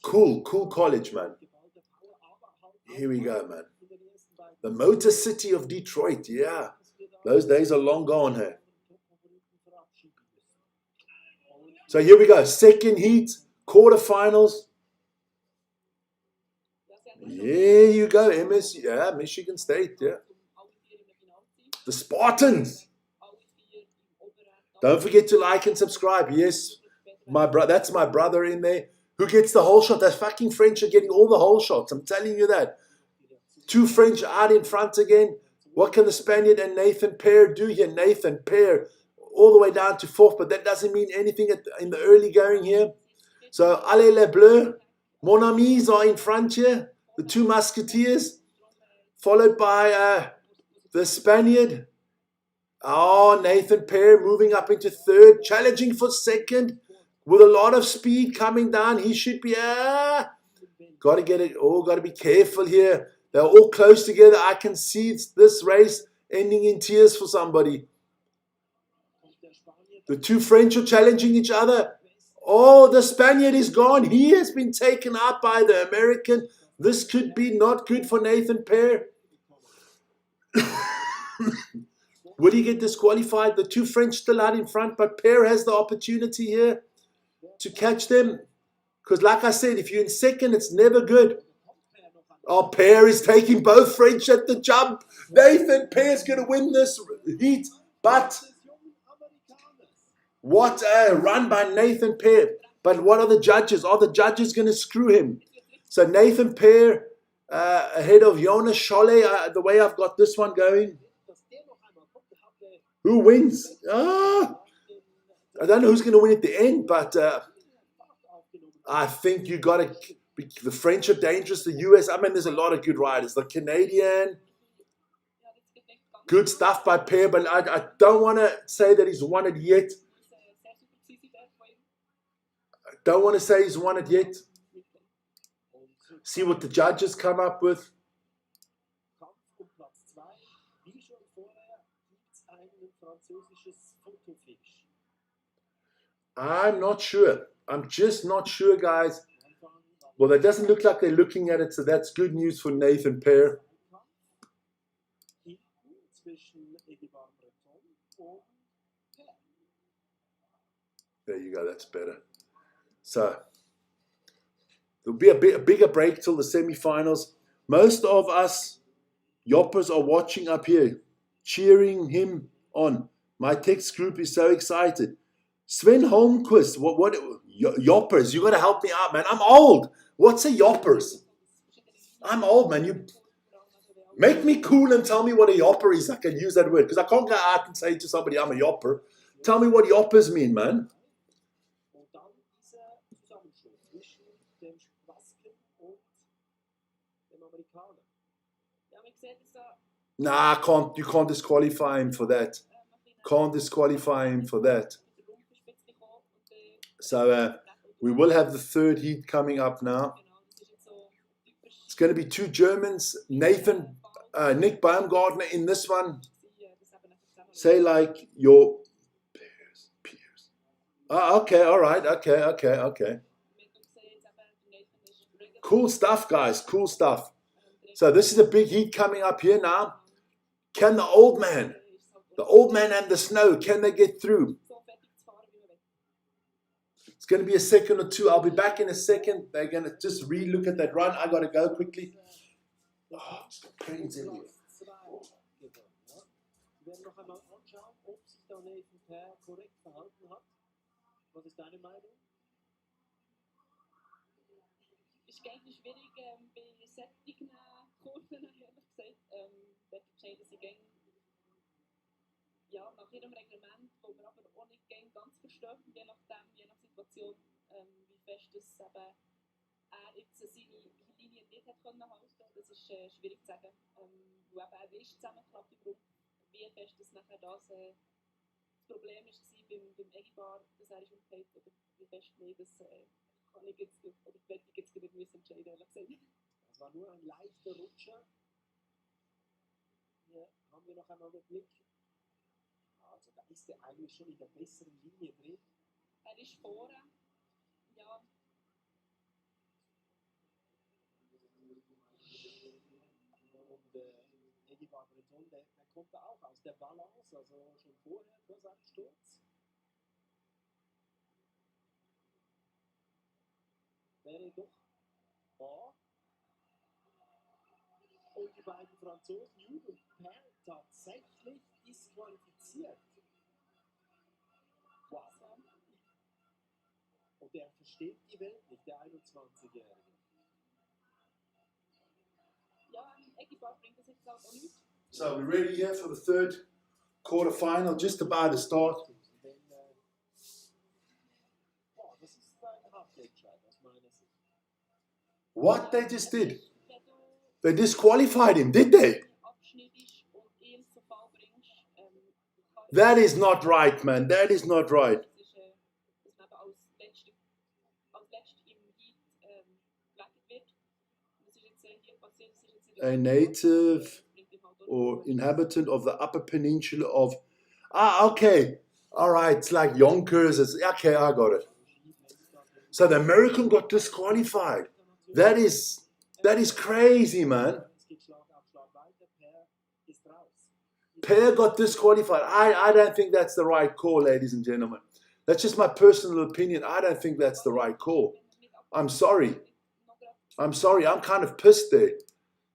Cool college, man. Here we go, man. The Motor City of Detroit, yeah. Those days are long gone, hey. So here we go. Second heat, quarterfinals. There you go, MSU, yeah, Michigan State, yeah. The Spartans. Don't forget to like and subscribe. Yes, that's my brother in there. Who gets the whole shot? That fucking French are getting all the whole shots. I'm telling you that. 2 French out in front again. What can the Spaniard and Nathan Pair do here? Nathan Pair all the way down to 4th, but that doesn't mean anything in the early going here. So, allez les bleus. Mon amis are in front here. The 2 Musketeers. Followed by the Spaniard. Oh, Nathan Pair moving up into 3rd. Challenging for 2nd. With a lot of speed coming down. He should be... got to get it. Oh, got to be careful here. They're all close together. I can see this race ending in tears for somebody. The 2 French are challenging each other. Oh, the Spaniard is gone. He has been taken out by the American. This could be not good for Nathan Pair. Will he get disqualified? The 2 French still out in front, but Pair has the opportunity here to catch them. Because like I said, if you're in 2nd, it's never good. Oh, Pair is taking both French at the jump. Nathan Pair's going to win this heat. But what a run by Nathan Pair. But what are the judges? Are the judges going to screw him? So Nathan Pair ahead of Jonas Cholet. The way I've got this one going. Who wins? I don't know who's going to win at the end, but I think you got to... The French are dangerous. The US, I mean, there's a lot of good riders. The Canadian, good stuff by Pair, but I don't want to say that he's won it yet. I don't want to say he's won it yet. See what the judges come up with. I'm not sure. I'm just not sure, guys. Well, that doesn't look like they're looking at it, so that's good news for Nathan Pear. There you go, that's better. So, there'll be a bigger break till the semi-finals. Most of us Yoppers are watching up here, cheering him on. My text group is so excited. Sven Holmquist, what Yoppers, you got to help me out, man. I'm old. What's a Yoppers? I'm old, man. You make me cool and tell me what a Yopper is. I can use that word because I can't go out and say to somebody, I'm a Yopper. Tell me what Yoppers mean, man. Nah, you can't disqualify him for that. Can't disqualify him for that. So we will have the third heat coming up now. It's going to be two Germans, Nick Baumgartner in this one. Say like your peers. Okay, all right, okay. Cool stuff, guys, cool stuff. So this is a big heat coming up here now. Can the old man and the snow, can they get through? It's going to be a second or two. I'll be back in a second. They're going to just re-look at that run. I got to go quickly. Oh, it's got pains everywhere. Ist eigentlich schwierig bei solchen Kurven, ehrlich gesagt. Dort entscheiden sie gegen, ja, nach ihrem Reglement, wo wir aber auch nicht ganz verstehen, je nach Situation, wie fest das eben jetzt seine Linie nicht hat können halten. Das ist schwierig zu sagen. Wo eben er ist zusammengeklappt im Gruppe, wie fest das nachher das Problem ist beim Egibar, dass er ist umgekehrt, oder wie fest nee, das kann ich jetzt, oder ich werde jetzt nicht müssen entscheiden, ehrlich gesagt. Das war nur ein leichter Rutscher. Hier haben wir noch einmal den Blick. Also da ist er eigentlich schon in der besseren Linie drin. Er ist vorne, ja. Und Egibar Breton, der kommt da auch aus der Balance, also schon vorher, vor seinem Sturz. Wäre doch da. Und die beiden Franzosen, Jude und Per, tatsächlich disqualifiziert. Wow. Und er versteht die Welt nicht, der 21-Jährige. Ja, Egibar bringt das jetzt auch nicht. So we're ready here for the third quarter final, just about to start. Das ist ein Halbwegscheid aus meiner Sicht. What they just did? They disqualified him, did they? That is not right, man. That is not right. A native or inhabitant of the upper peninsula of... okay. All right. It's like Yonkers. Okay, I got it. So the American got disqualified. That is crazy, man. Per got disqualified. I don't think that's the right call, ladies and gentlemen. That's just my personal opinion. I don't think that's the right call. I'm sorry. I'm kind of pissed there.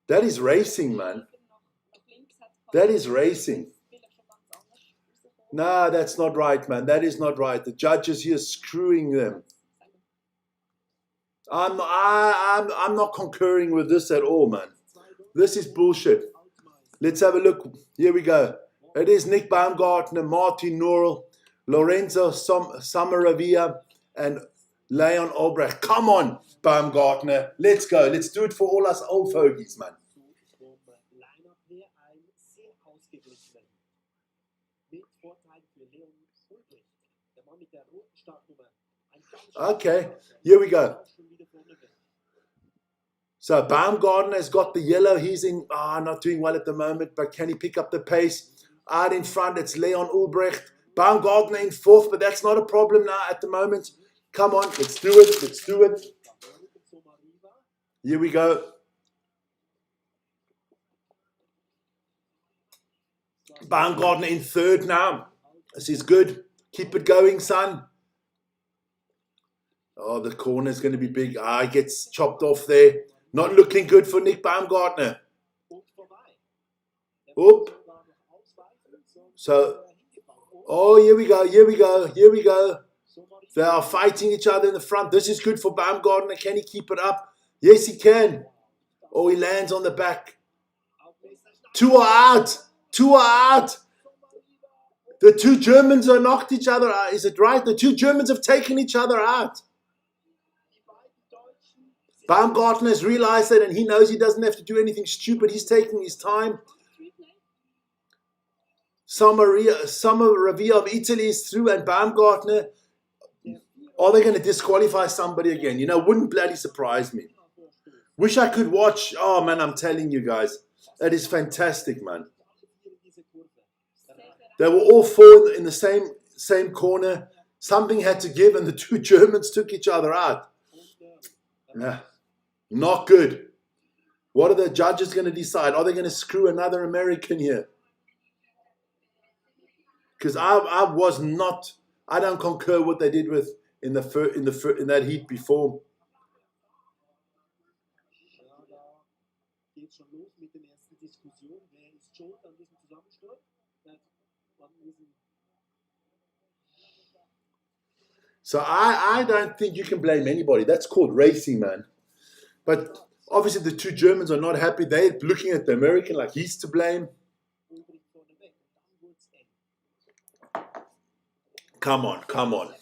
That is racing, man. That is racing. Nah, that's not right, man. That is not right. The judges here screwing them. I'm not concurring with this at all, man. This is bullshit. Let's have a look. Here we go. It is Nick Baumgartner, Martin Norrell, Lorenzo Samaravia, and Leon Albrecht. Come on, Baumgartner. Let's go. Let's do it for all us old fogies, man. Okay, here we go. So Baumgartner has got the yellow. He's in, not doing well at the moment, but can he pick up the pace? Out in front, it's Leon Ulbrecht. Baumgartner in fourth, but that's not a problem now at the moment. Come on, let's do it. Let's do it. Here we go. Baumgartner in third now. This is good. Keep it going, son. Oh, the corner is going to be big. He gets chopped off there. Not looking good for Nick Baumgartner. Oop. So, oh, here we go, here we go, here we go. They are fighting each other in the front. This is good for Baumgartner. Can he keep it up? Yes, he can. Oh, he lands on the back. Two are out. Two are out. The two Germans are knocked each other out. Is it right? The two Germans have taken each other out. Baumgartner has realized it, and he knows he doesn't have to do anything stupid. He's taking his time. Samaravia of Italy is through, and Baumgartner, are they going to disqualify somebody again? You know, wouldn't bloody surprise me. Wish I could watch. Oh, man, I'm telling you guys. That is fantastic, man. They were all four in the same corner. Something had to give, and the two Germans took each other out. Yeah. Not good. What are the judges going to decide? Are they going to screw another American here? Because I don't concur what they did with in that heat before. So I don't think you can blame anybody. That's called racing, man. But obviously the two Germans are not happy. They're looking at the American like he's to blame. Come on, come on.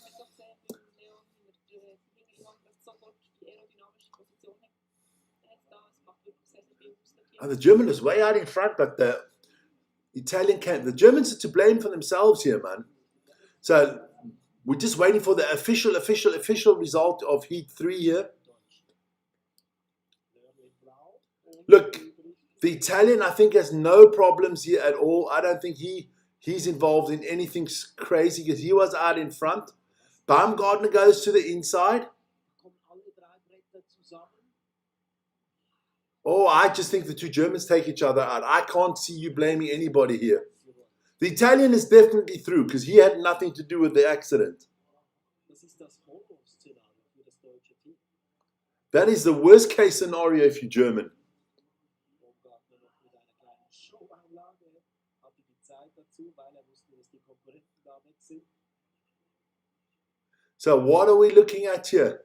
The German is way out in front, but the Italian can't. The Germans are to blame for themselves here, man. So we're just waiting for the official result of Heat 3 here. Look, the Italian, I think, has no problems here at all. I don't think he's involved in anything crazy because he was out in front. Baumgartner goes to the inside. Oh, I just think the two Germans take each other out. I can't see you blaming anybody here. The Italian is definitely through because he had nothing to do with the accident. That is the worst case scenario if you're German. So what are we looking at here?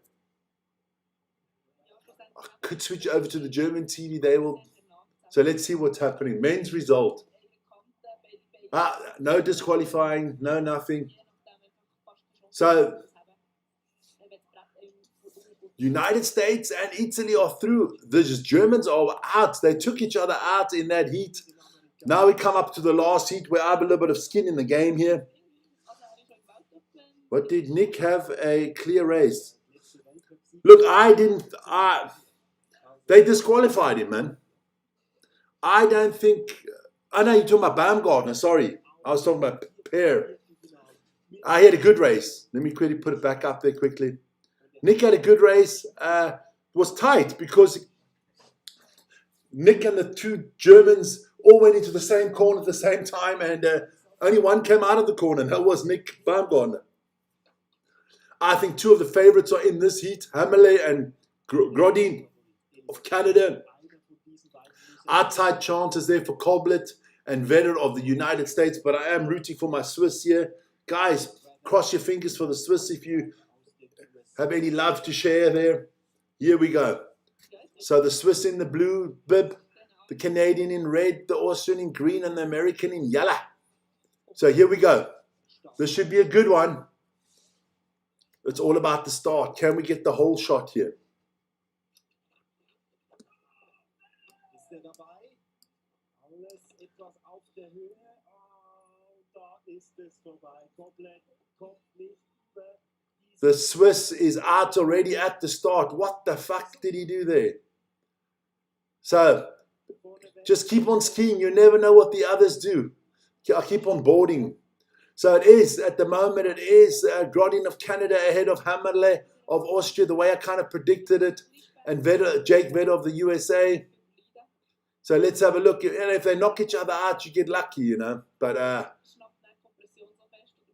I could switch over to the German TV. They will. So let's see what's happening. Men's result. No disqualifying. No nothing. So United States and Italy are through. The Germans are out. They took each other out in that heat. Now we come up to the last heat where I have a little bit of skin in the game here. But did Nick have a clear race? Look, they disqualified him, man. I don't think... I know you're talking about Baumgartner, sorry. I was talking about Per. He had a good race. Let me quickly put it back up there quickly. Nick had a good race. It was tight because Nick and the two Germans all went into the same corner at the same time, and only one came out of the corner, and that was Nick Baumgartner. I think two of the favorites are in this heat, Hammerley and Grodin of Canada. Outside chances there for Koblet and Vedder of the United States, but I am rooting for my Swiss here. Guys, cross your fingers for the Swiss if you have any love to share there. Here we go. So the Swiss in the blue bib, the Canadian in red, the Austrian in green, and the American in yellow. So here we go. This should be a good one. It's all about the start. Can we get the whole shot here? The Swiss is out already at the start. What the fuck did he do there? So, just keep on skiing. You never know what the others do. I keep on boarding. So it is, at the moment, it is Grodin of Canada ahead of Hammerle of Austria, the way I kind of predicted it, and Jake Vedder of the USA. So let's have a look. And if they knock each other out, you get lucky, you know. But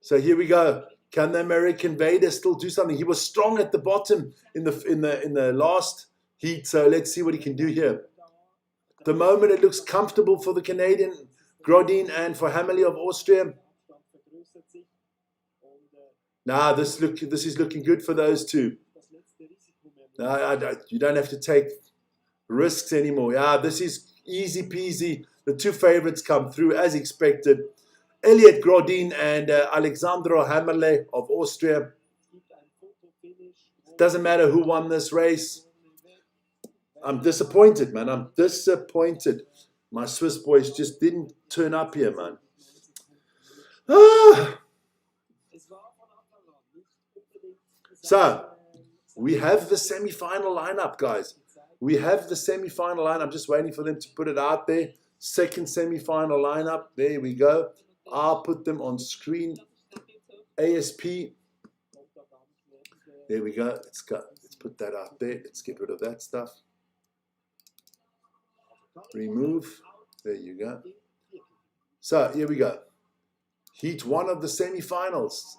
so here we go. Can the American Vader still do something? He was strong at the bottom in the last heat. So let's see what he can do here. At the moment, it looks comfortable for the Canadian Grodin and for Hammerle of Austria. Nah, this is looking good for those two. You don't have to take risks anymore. Yeah, this is easy peasy. The two favorites come through as expected. Elliot Grodin and Alexandro Hammerle of Austria. Doesn't matter who won this race. I'm disappointed, man. I'm disappointed. My Swiss boys just didn't turn up here, man. So, we have the semi-final lineup, guys. We have the semi-final lineup. I'm just waiting for them to put it out there. Second semi-final lineup. There we go. I'll put them on screen. ASP. There we go. Let's put that out there. Let's get rid of that stuff. Remove. There you go. So, here we go. Heat 1 of the semi-finals.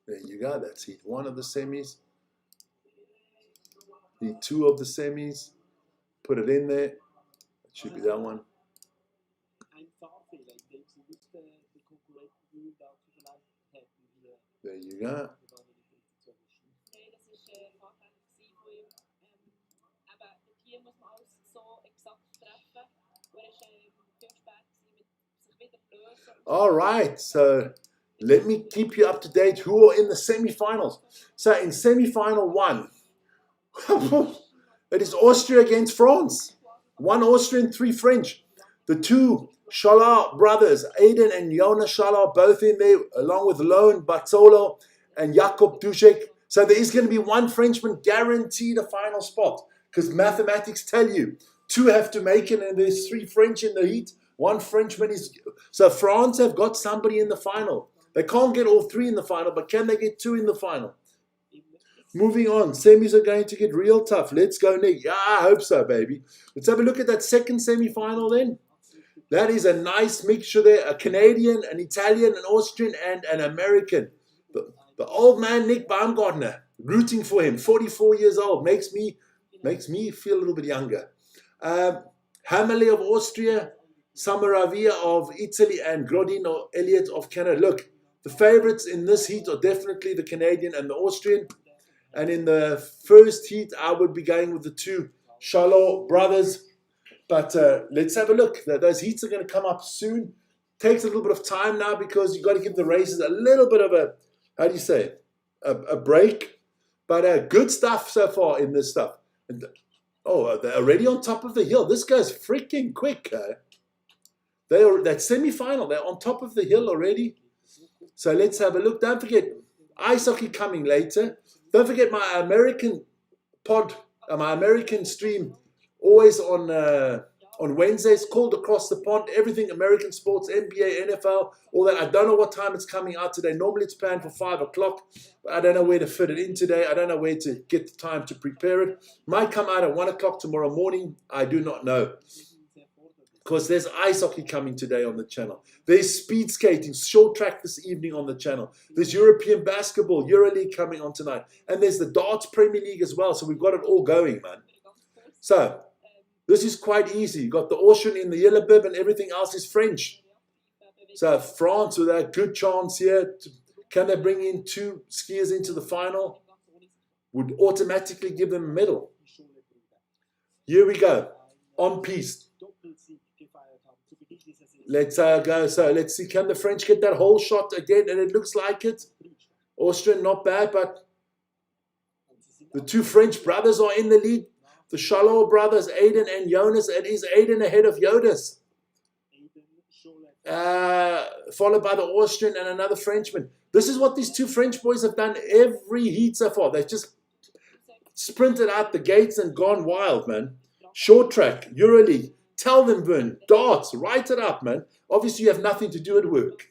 There you go. That's heat 1 of the semis. Heat 2 of the semis. Put it in there. It should be that one. There you go. All right, so let me keep you up to date who are in the semi-finals. So in semi-final 1, it is Austria against France. 1 Austrian, 3 French. The 2 Chalard brothers, Aiden and Jonas Chalard, both in there, along with Lone Bazzolo and Jakob Dušek. So there is going to be 1 Frenchman guaranteed a final spot, because mathematics tell you 2 have to make it, and there's 3 French in the heat. 1 Frenchman is... So France have got somebody in the final. They can't get all 3 in the final, but can they get 2 in the final? Moving on. Semis are going to get real tough. Let's go, Nick. Yeah, I hope so, baby. Let's have a look at that second semi-final then. That is a nice mixture there. A Canadian, an Italian, an Austrian, and an American. The old man, Nick Baumgartner, rooting for him. 44 years old. Makes me feel a little bit younger. Hammerle of Austria, Samaravia of Italy, and Grodin or Elliot of Canada. Look, the favorites in this heat are definitely the Canadian and the Austrian. And in the first heat, I would be going with the 2 Chalard brothers. But let's have a look. Those heats are going to come up soon. Takes a little bit of time now, because you've got to give the races a little bit of a, how do you say, a break. But good stuff so far in this stuff. And, they're already on top of the hill. This goes freaking quick. That semi-final, they're on top of the hill already. So let's have a look. Don't forget, ice hockey coming later. Don't forget my American my American stream, always on Wednesdays, called Across the Pond. Everything American sports, NBA, NFL, all that. I don't know what time it's coming out today. Normally it's planned for 5 o'clock, but I don't know where to fit it in today. I don't know where to get the time to prepare it. Might come out at 1 o'clock tomorrow morning. I do not know. Because there's ice hockey coming today on the channel. There's speed skating, short track this evening on the channel. There's European basketball, EuroLeague coming on tonight. And there's the Darts Premier League as well. So we've got it all going, man. So this is quite easy. You've got the Austrian in the yellow bib, and everything else is French. So France with a good chance here. Can they bring in 2 skiers into the final? Would automatically give them a medal. Here we go. On piste. Let's go. So let's see. Can the French get that whole shot again? And it looks like it. Austrian, not bad, but the 2 French brothers are in the lead. The Chalard brothers, Aiden and Jonas. It is Aiden ahead of Jonas. Followed by the Austrian and another Frenchman. This is what these 2 French boys have done every heat so far. They've just sprinted out the gates and gone wild, man. Short track, EuroLeague. Tell them, Vern. Darts. Write it up, man. Obviously, you have nothing to do at work.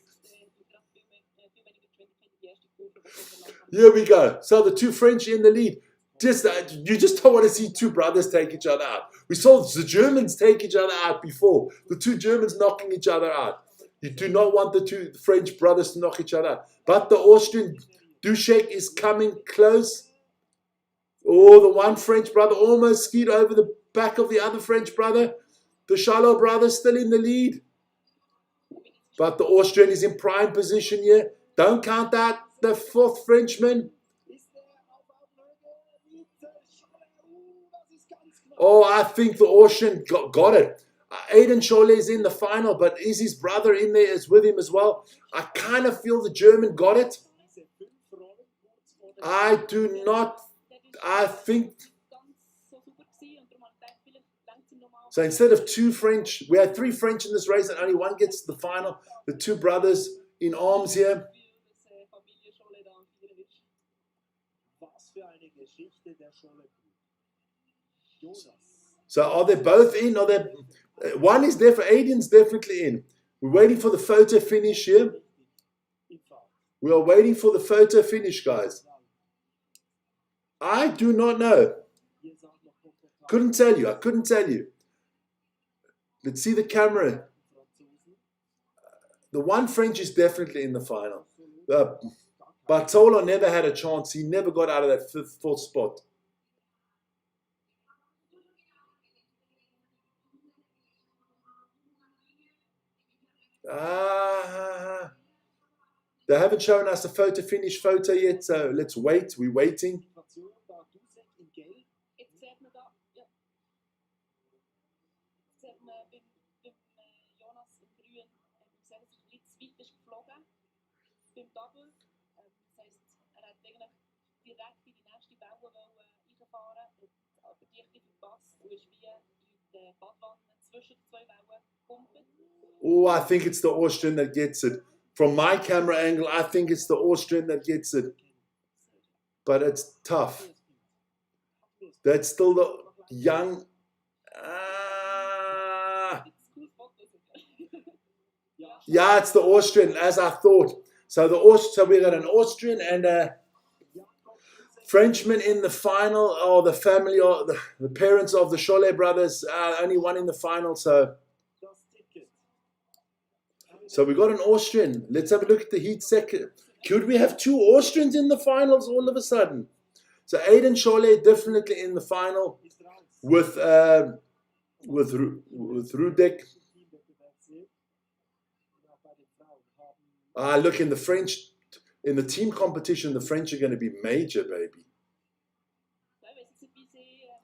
Here we go. So the two French in the lead. You just don't want to see two brothers take each other out. We saw the Germans take each other out before. The two Germans knocking each other out. You do not want the two French brothers to knock each other out. But the Austrian Dušek is coming close. Oh, the one French brother almost skied over the back of the other French brother. The Charlot brother still in the lead. But the Austrian is in prime position here. Don't count out the fourth Frenchman. Oh, I think the Austrian got it. Aiden Scholle is in the final, but is his brother in there as with him as well? I kind of feel the German got it. I do not. I think. So instead of two French, we had three French in this race and only one gets to the final. The two brothers in arms here. So are they both in? Are they? One is there for Aiden's definitely in. We're waiting for the photo finish here. We are waiting for the photo finish, guys. I do not know. Couldn't tell you. I couldn't tell you. Let's see the camera. The one French is definitely in the final. Bartolo never had a chance. He never got out of that fourth spot. They haven't shown us a photo finish photo yet, so let's wait. We're waiting. Oh, I think it's the Austrian that gets it. From my camera angle, I think it's the Austrian that gets it. But it's tough. That's still the young. Yeah, it's the Austrian, as I thought. So we got an Austrian and a Frenchman in the final, or the family, or the parents of the Cholet brothers. Only one in the final, so we got an Austrian. Let's have a look at the heat second. Could we have two Austrians in the finals all of a sudden? So Aiden Cholet definitely in the final with Rudek. Look, in the French, in the team competition, the French are going to be major, baby.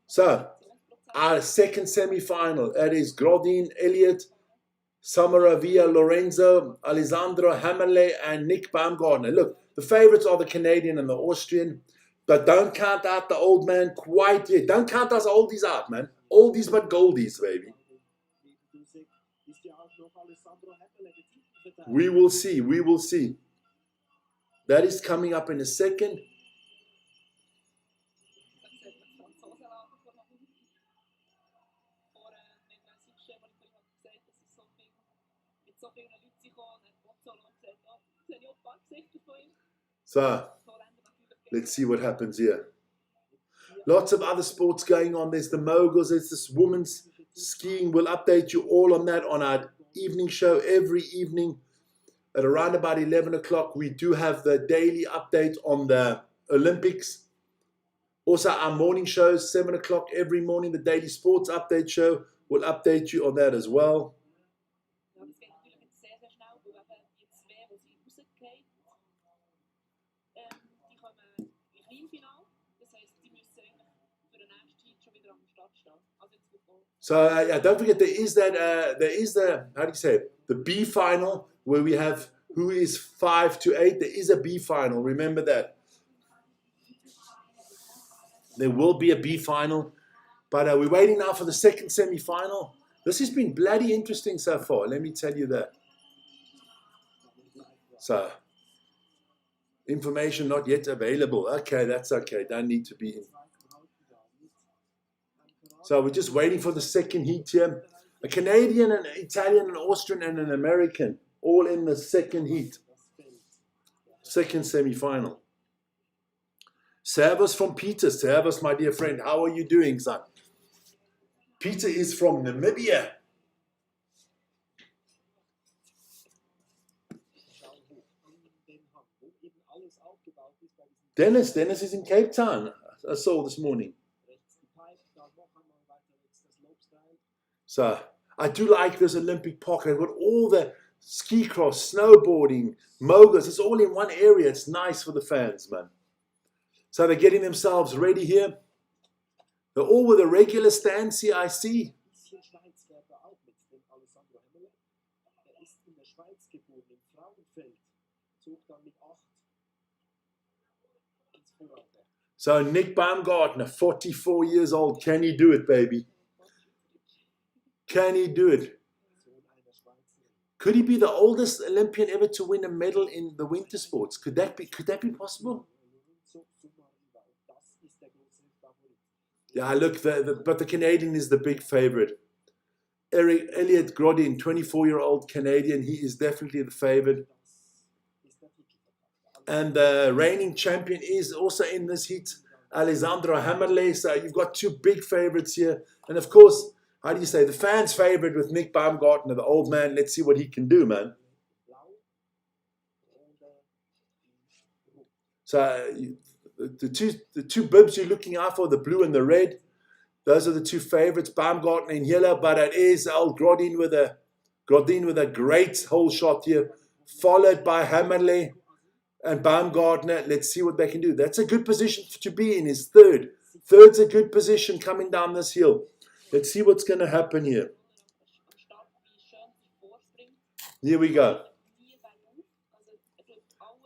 So, our second semi-final, that is Grodin, Elliott, Samaravia, Lorenzo, Alessandro Hammerle, and Nick Baumgartner. Look, the favorites are the Canadian and the Austrian, but don't count out the old man quite yet. Don't count us oldies out, man. Oldies but goldies, baby. We will see. We will see. That is coming up in a second. So, let's see what happens here. Lots of other sports going on. There's the moguls. There's this women's skiing. We'll update you all on that on our evening show every evening at around about 11 o'clock. We do have the daily update on the Olympics. Also, our morning shows, 7 o'clock every morning, the daily sports update show. We'll update you on that as well. So don't forget there is the how do you say it? The B final where we have who is 5 to 8. There is a B final. Remember that. There will be a B final, but we're waiting now for the second semi-final. This has been bloody interesting so far. Let me tell you that. So information not yet available. Okay, that's okay. Don't need to be in. So we're just waiting for the second heat here. A Canadian, an Italian, an Austrian, and an American, all in the second heat, second semi-final. Servus from Peter. Servus, my dear friend. How are you doing, son? Peter is from Namibia. Dennis is in Cape Town. I saw this morning. So I do like this Olympic park. I've got all the ski cross, snowboarding, moguls. It's all in one area. It's nice for the fans, man. So they're getting themselves ready here. They're all with a regular stance here, I see. So Nick Baumgartner, 44 years old. Can he do it, baby? Can he do it? Could he be the oldest Olympian ever to win a medal in the winter sports? Could that be possible? Yeah, look, but the Canadian is the big favorite. Elliot Grodin, 24-year-old Canadian, he is definitely the favorite. And the reigning champion is also in this heat, Alessandro Hammerle. So you've got two big favorites here. And of course, how do you say, the fans' favorite with Nick Baumgartner, the old man. Let's see what he can do, man. So the two bibs you're looking out for, the blue and the red, those are the two favorites, Baumgartner and yellow. But it is old Grodin with a great hole shot here, followed by Hammerle and Baumgartner. Let's see what they can do. That's a good position to be in, is third. Third's a good position coming down this hill. Let's see what's going to happen here. Here we go.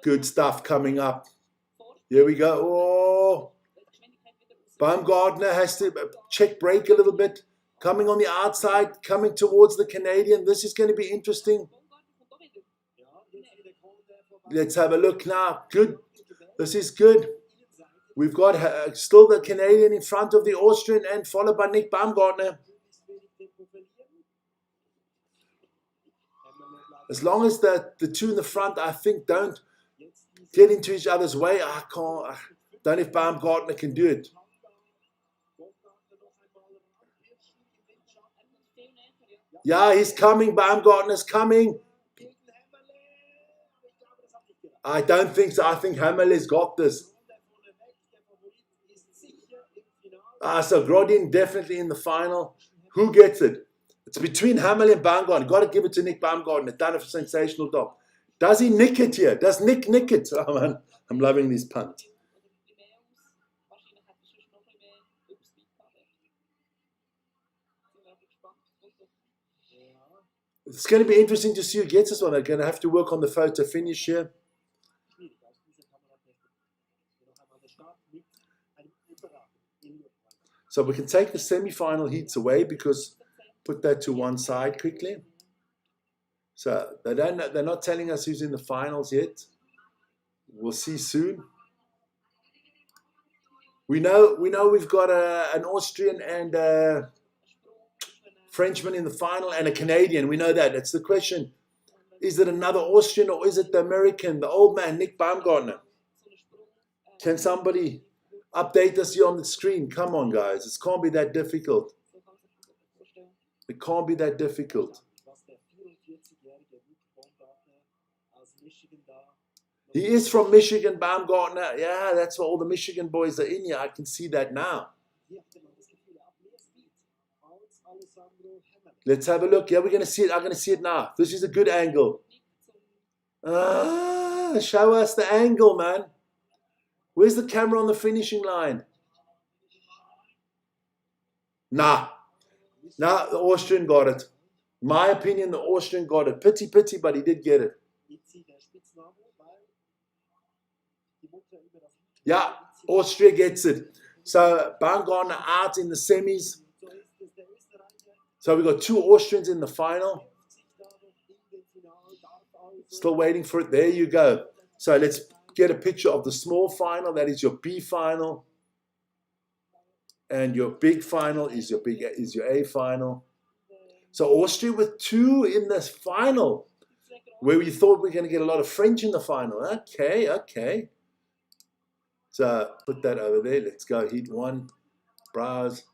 Good stuff coming up. Here we go. Oh, Baumgartner has to check brake a little bit. Coming on the outside, coming towards the Canadian. This is going to be interesting. Let's have a look now. Good. This is good. We've got still the Canadian in front of the Austrian and followed by Nick Baumgartner. As long as the two in the front, I think, don't get into each other's way, I don't know if Baumgartner can do it. Yeah, he's coming. Baumgartner's coming. I don't think so. I think Hammerle's got this. So Grodin definitely in the final. Who gets it? It's between Hammerle and Baumgartner. Got to give it to Nick Baumgartner. Done a sensational job. Does he nick it here? Does Nick nick it? Oh man, I'm loving these punts. It's going to be interesting to see who gets this one. They're going to have to work on the photo finish here. So we can take the semi-final heats away, because put that to one side quickly. So they're not telling us who's in the finals yet. We'll see soon. We know we've got an Austrian and a Frenchman in the final and a Canadian. We know that. That's the question. Is it another Austrian or is it the American, the old man, Nick Baumgartner? Can somebody update us here on the screen? Come on, guys. It can't be that difficult. It can't be that difficult. He is from Michigan, Baumgartner. Yeah, that's why all the Michigan boys are in here. I can see that now. Let's have a look. Yeah, we're going to see it. I'm going to see it now. This is a good angle. Show us the angle, man. Where's the camera on the finishing line? Nah, the Austrian got it. My opinion, the Austrian got it. Pity, but he did get it. Yeah, Austria gets it. So Baumgartner out in the semis. So we've got two Austrians in the final. Still waiting for it. There you go. So let's get a picture of the small final. That is your B final. And your big final is your A final. So Austria with 2 in this final, where we thought we were going to get a lot of French in the final. Okay, okay. So put that over there. Let's go heat 1. Browse.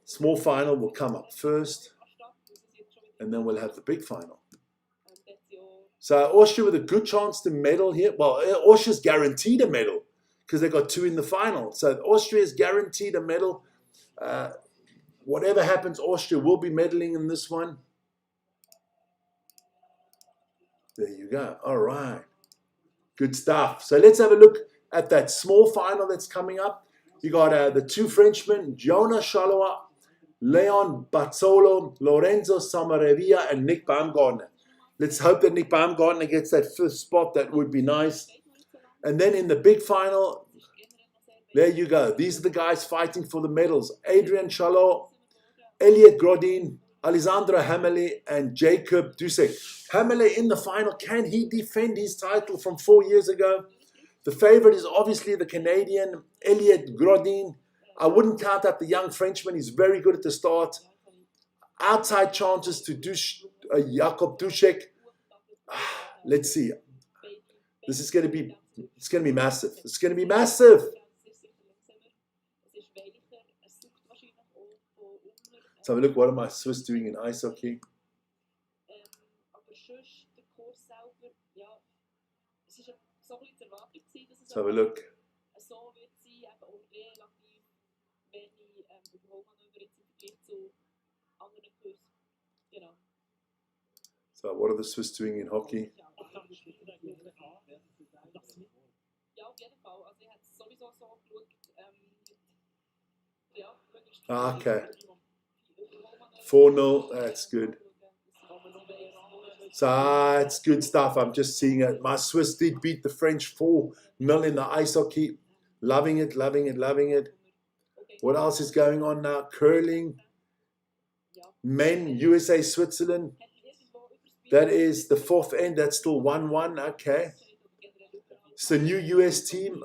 Small final will come up first, and then we'll have the big final. So Austria with a good chance to medal here. Well, Austria's guaranteed a medal because they got 2 in the final. So Austria is guaranteed a medal. Whatever happens, Austria will be medaling in this one. There you go. All right. Good stuff. So let's have a look at that small final that's coming up. You got the 2 Frenchmen, Jonas Charlois, Leon Bazzolo, Lorenzo Samarevia, and Nick Baumgartner. Let's hope that Nick Baumgartner gets that 5th spot. That would be nice. And then in the big final, there you go. These are the guys fighting for the medals. Adrian Charlot, Elliot Grodin, Alessandro Hamele, and Jacob Dusek. Hamele in the final. Can he defend his title from 4 years ago? The favorite is obviously the Canadian, Elliot Grodin. I wouldn't count out the young Frenchman. He's very good at the start. Outside chances to Jacob Dusek. Let's see. This is going to be, it's going to be massive. It's going to be massive. So have a look, what am I Swiss doing in ice hockey? So have a look. So what are the Swiss doing in hockey? Okay. 4-0, that's good. So it's good stuff. I'm just seeing it. My Swiss did beat the French 4-0 in the ice hockey. Loving it, loving it, loving it. What else is going on now? Curling. Men, USA, Switzerland. That is the 4th end. That's still 1-1. Okay. It's the new US team.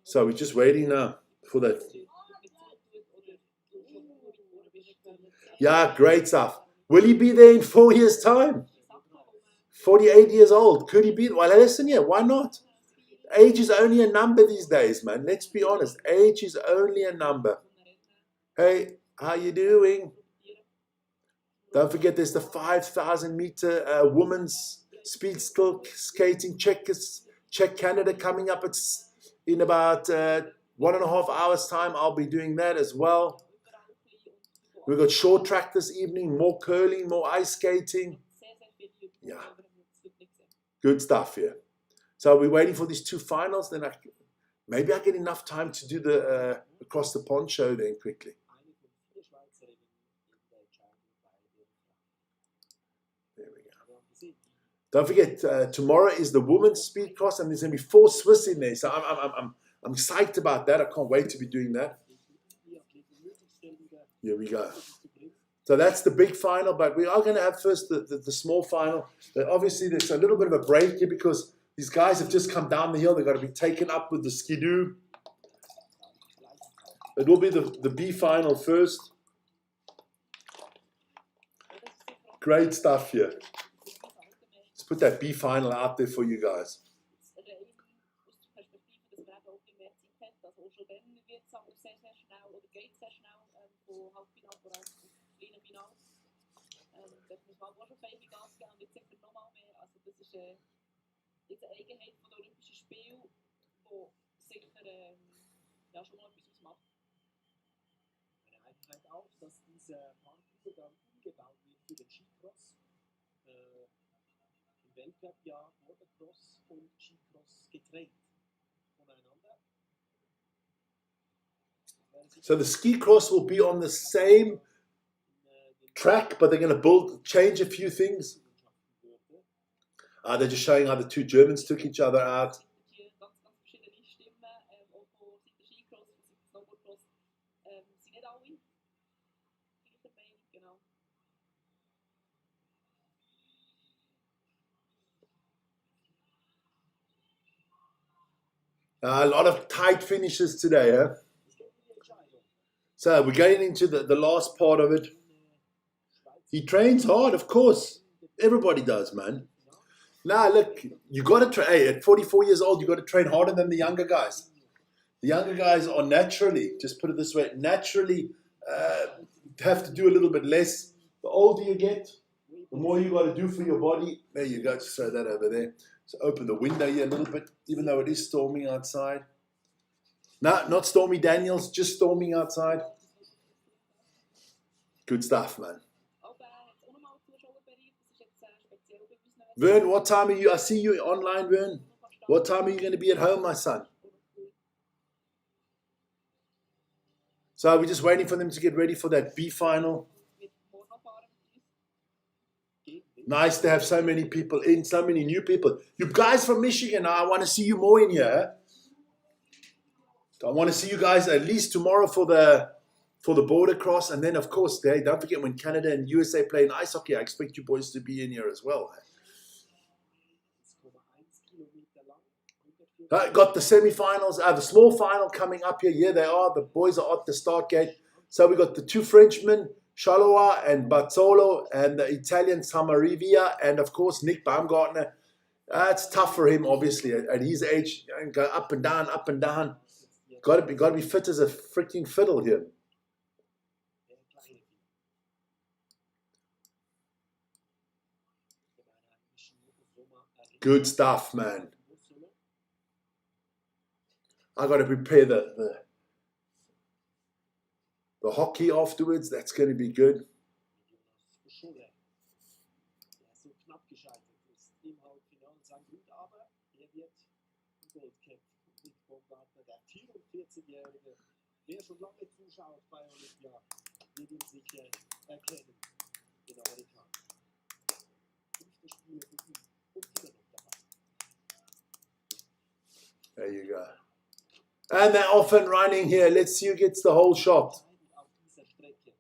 So we're just waiting now for that. Yeah, great stuff. Will he be there in 4 years' time? 48 years old. Could he be? Well, listen here. Why not? Age is only a number these days, man. Let's be honest. Age is only a number. Hey, how you doing? Don't forget there's the 5,000 meter women's speed skill skating Czech Canada coming up. It's in about 1.5 hours time. I'll be doing that as well. We've got short track this evening, more curling, more ice skating. Yeah, good stuff here. So we're waiting for these 2 finals. Then maybe I get enough time to do the across the pond show then quickly. There we go. Don't forget, tomorrow is the women's speed cross, and there's going to be 4 Swiss in there. So I'm psyched about that. I can't wait to be doing that. Here we go. So that's the big final, but we are going to have first the small final. But obviously, there's a little bit of a break here because these guys have just come down the hill. They've got to be taken up with the skidoo. It will be the B final first. Great stuff here. Let's put that B final out there for you guys. Jetzt eine Eigenheit von den Olympischen Spielen, die sicher ja, schon mal etwas ausmacht. Eine Eigenheit auch, dass dieser Parkour dann umgebaut wird für den Skicross. Im Weltcup-Jahr Motocross und Skicross getrennt voneinander. So the ski cross will be on the same track, but they're going to change a few things. They're just showing how the 2 Germans took each other out. A lot of tight finishes today, huh? So we're getting into the last part of it. He trains hard, of course. Everybody does, man. Now, look, you got to train. Hey, at 44 years old, you got to train harder than the younger guys. The younger guys are naturally, just put it this way, naturally have to do a little bit less. The older you get, the more you got to do for your body. There you go. Just throw that over there. So open the window here a little bit, even though it is storming outside. No, not Stormy Daniels, just storming outside. Good stuff, man. Vern, what time are you? I see you online, Vern. What time are you going to be at home, my son? So we're just waiting for them to get ready for that B final. Nice to have so many people in, so many new people. You guys from Michigan, I want to see you more in here. I want to see you guys at least tomorrow for the border cross. And then, of course, don't forget when Canada and USA play in ice hockey, I expect you boys to be in here as well. Got the semifinals, the small final coming up here. Yeah, they are. The boys are at the start gate. So we got the two Frenchmen, Chaloa and Bazzolo, and the Italian Samarivia, and of course Nick Baumgartner. It's tough for him, obviously, at his age. Go up and down, up and down. Got to be fit as a freaking fiddle here. Good stuff, man. I got to prepare the hockey afterwards. That's going to be good. Wer schon lange zuschaut bei Olympia, wird ihn sicher erkennen, den Amerikaner. 5. Spiele für ihn und immer noch dabei. There you go. And they're off and running here. Let's see who gets the whole shot.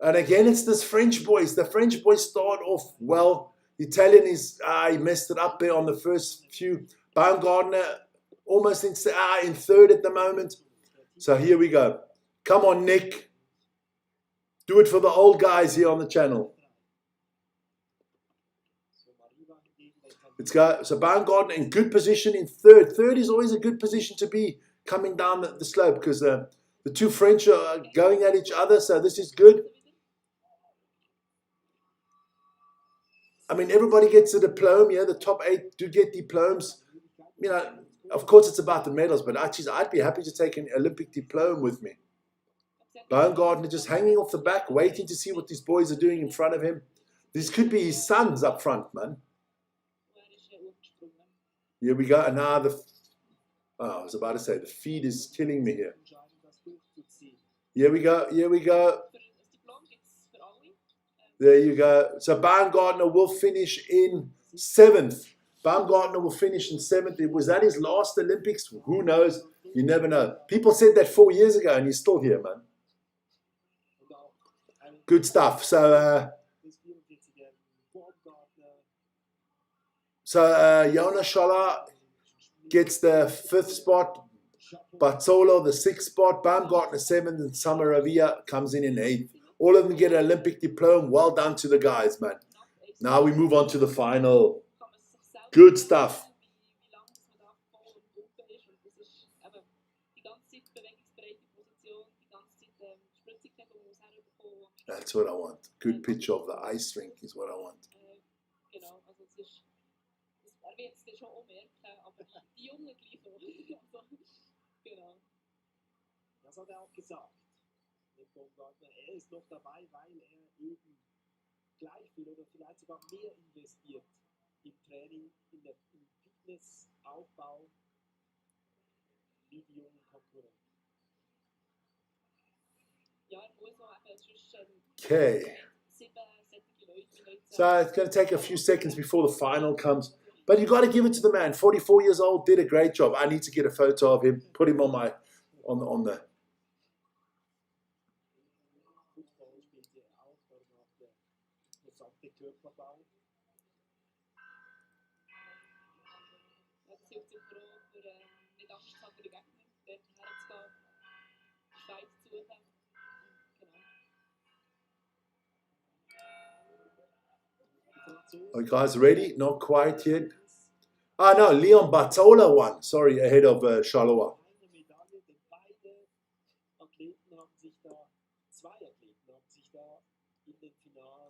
And again, it's this French boys. The French boys start off well. The Italian he messed it up there on the first few. Baumgartner almost in third at the moment. So here we go. Come on, Nick. Do it for the old guys here on the channel. Let's go. So Baumgartner in good position in third. Third is always a good position to be coming down the slope because the two French are going at each other. So this is good. I mean, everybody gets a diploma. Yeah, the top 8 do get diplomas. You know, of course, it's about the medals, but I'd be happy to take an Olympic diploma with me. Baumgartner just hanging off the back, waiting to see what these boys are doing in front of him. This could be his sons up front, man. Here we go. And now I was about to say, the feed is killing me here. Here we go. Here we go. There you go. So Baumgartner will finish in 7th. Baumgartner will finish in 7th. Was that his last Olympics? Who knows? You never know. People said that 4 years ago, and he's still here, man. Good stuff. So, Jonas Scholler gets the 5th spot. Bazzolo, the 6th spot. Baumgartner 7th, and Samaravia comes in 8th. All of them get an Olympic diploma. Well done to the guys, man. Now we move on to the final. Good stuff. That's what I want. Good picture of the ice rink is what I want. Das hat auch gesagt. Er ist noch dabei, weil er eben gleich viel oder vielleicht sogar mehr investiert im Training, im Fitnessaufbau wie die jungen Konkurrenten. Okay. So it's going to take a few seconds before the final comes. But you got to give it to the man. 44 years old, did a great job. I need to get a photo of him, put him on the Are you guys ready? Not quite yet. Ah, no, Leon Bartola won. Sorry, ahead of Charleroi.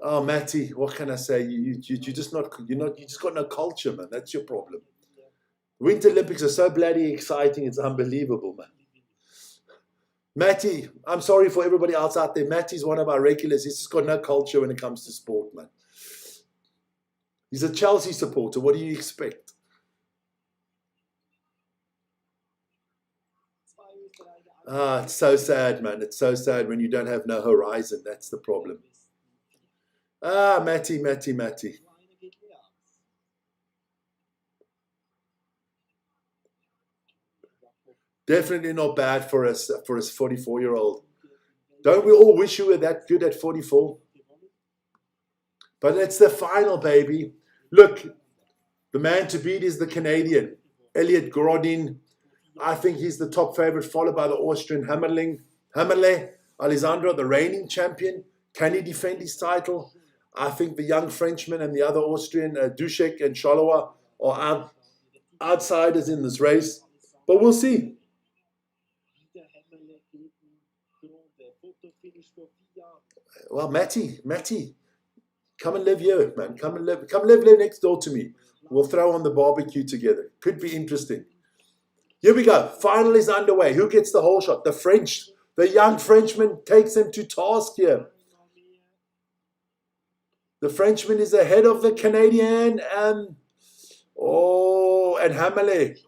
Oh, Matty, what can I say? You just you just got no culture, man. That's your problem. Winter Olympics are so bloody exciting. It's unbelievable, man. Matty, I'm sorry for everybody else out there. Matty's one of our regulars. He's just got no culture when it comes to sport, man. He's a Chelsea supporter. What do you expect? Ah, it's so sad, man. It's so sad when you don't have no horizon. That's the problem. Ah, Matty. Definitely not bad for us, for his 44-year-old. Don't we all wish you were that good at 44? But it's the final, baby. Look, the man to beat is the Canadian, Elliot Grodin. I think he's the top favorite, followed by the Austrian Hammerle Alessandro, the reigning champion. Can he defend his title? I think the young Frenchman and the other Austrian, Dušek and Charleroi, are outsiders in this race. But we'll see. Well, Matty, come and live here, man. Come live next door to me. We'll throw on the barbecue together. Could be interesting. Here we go. Final is underway. Who gets the whole shot? The French. The young Frenchman takes him to task here. The Frenchman is ahead of the Canadian. And Hammerle.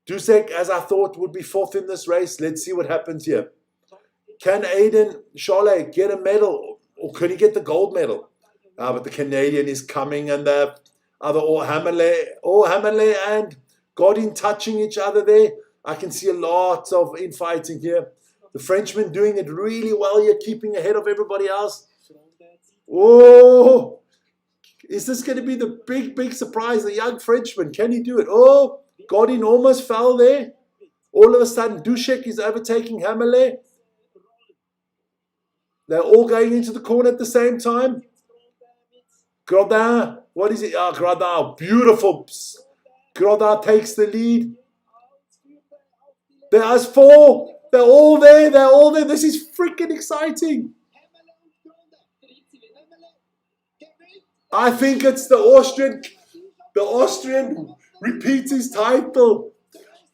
Dušek, as I thought, would be fourth in this race. Let's see what happens here. Can Aiden Charlet get a medal? Or could he get the gold medal? But the Canadian is coming, and the other Hammerle and Godin touching each other there. I can see a lot of infighting here. The Frenchman doing it really well here, keeping ahead of everybody else. Oh, is this going to be the big surprise? The young Frenchman, can he do it? Oh, Godin almost fell there. All of a sudden, Dušek is overtaking Hammerle. They're all going into the corner at the same time. Grodin, what is it? Grodin, beautiful. Grodin takes the lead. There's four. They're all there. This is freaking exciting. I think it's the Austrian. The Austrian repeats his title.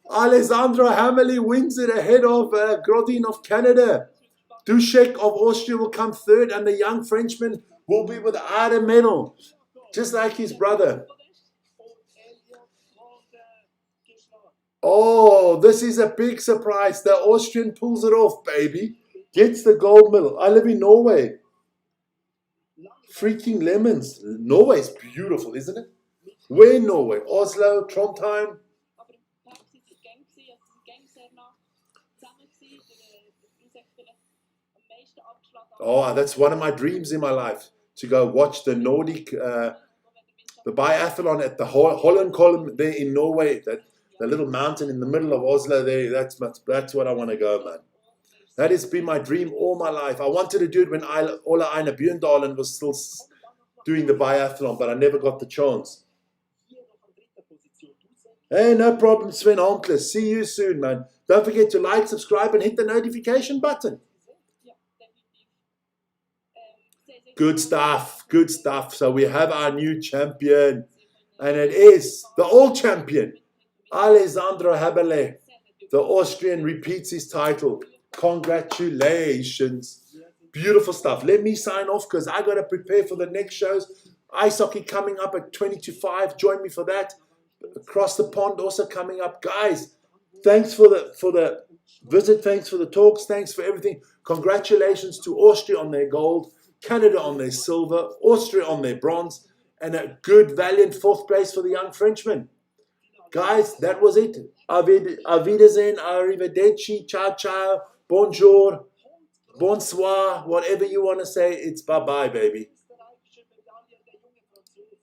Alessandro Hammerle wins it ahead of Grodin of Canada. Dušek of Austria will come third, and the young Frenchman will be without a medal, just like his brother. Oh, this is a big surprise. The Austrian pulls it off, baby. Gets the gold medal. I live in Norway. Freaking lemons. Norway's beautiful, isn't it? Where in Norway? Oslo, Trondheim. Oh, that's one of my dreams in my life, to go watch the Nordic, the biathlon at the Holmenkollen there in Norway, the little mountain in the middle of Oslo there. That's what I want to go, man. That has been my dream all my life. I wanted to do it when Ola Einar Bjørndalen was still doing the biathlon, but I never got the chance. Hey, no problem, Sven Onkler. See you soon, man. Don't forget to like, subscribe, and hit the notification button. Good stuff. So we have our new champion, and it is the old champion, Alessandro Hammerle. The Austrian repeats his title. Congratulations. Beautiful stuff. Let me sign off because I got to prepare for the next shows. Ice hockey coming up at 20 to 5. Join me for that. Across the pond also coming up. Guys, thanks for the visit. Thanks for the talks. Thanks for everything. Congratulations to Austria on their gold, Canada on their silver, Austria on their bronze, and a good, valiant fourth place for the young Frenchman. Guys, that was it. Auf Wiedersehen, arrivederci, ciao, ciao, bonjour, bonsoir, whatever you want to say. It's bye-bye, baby.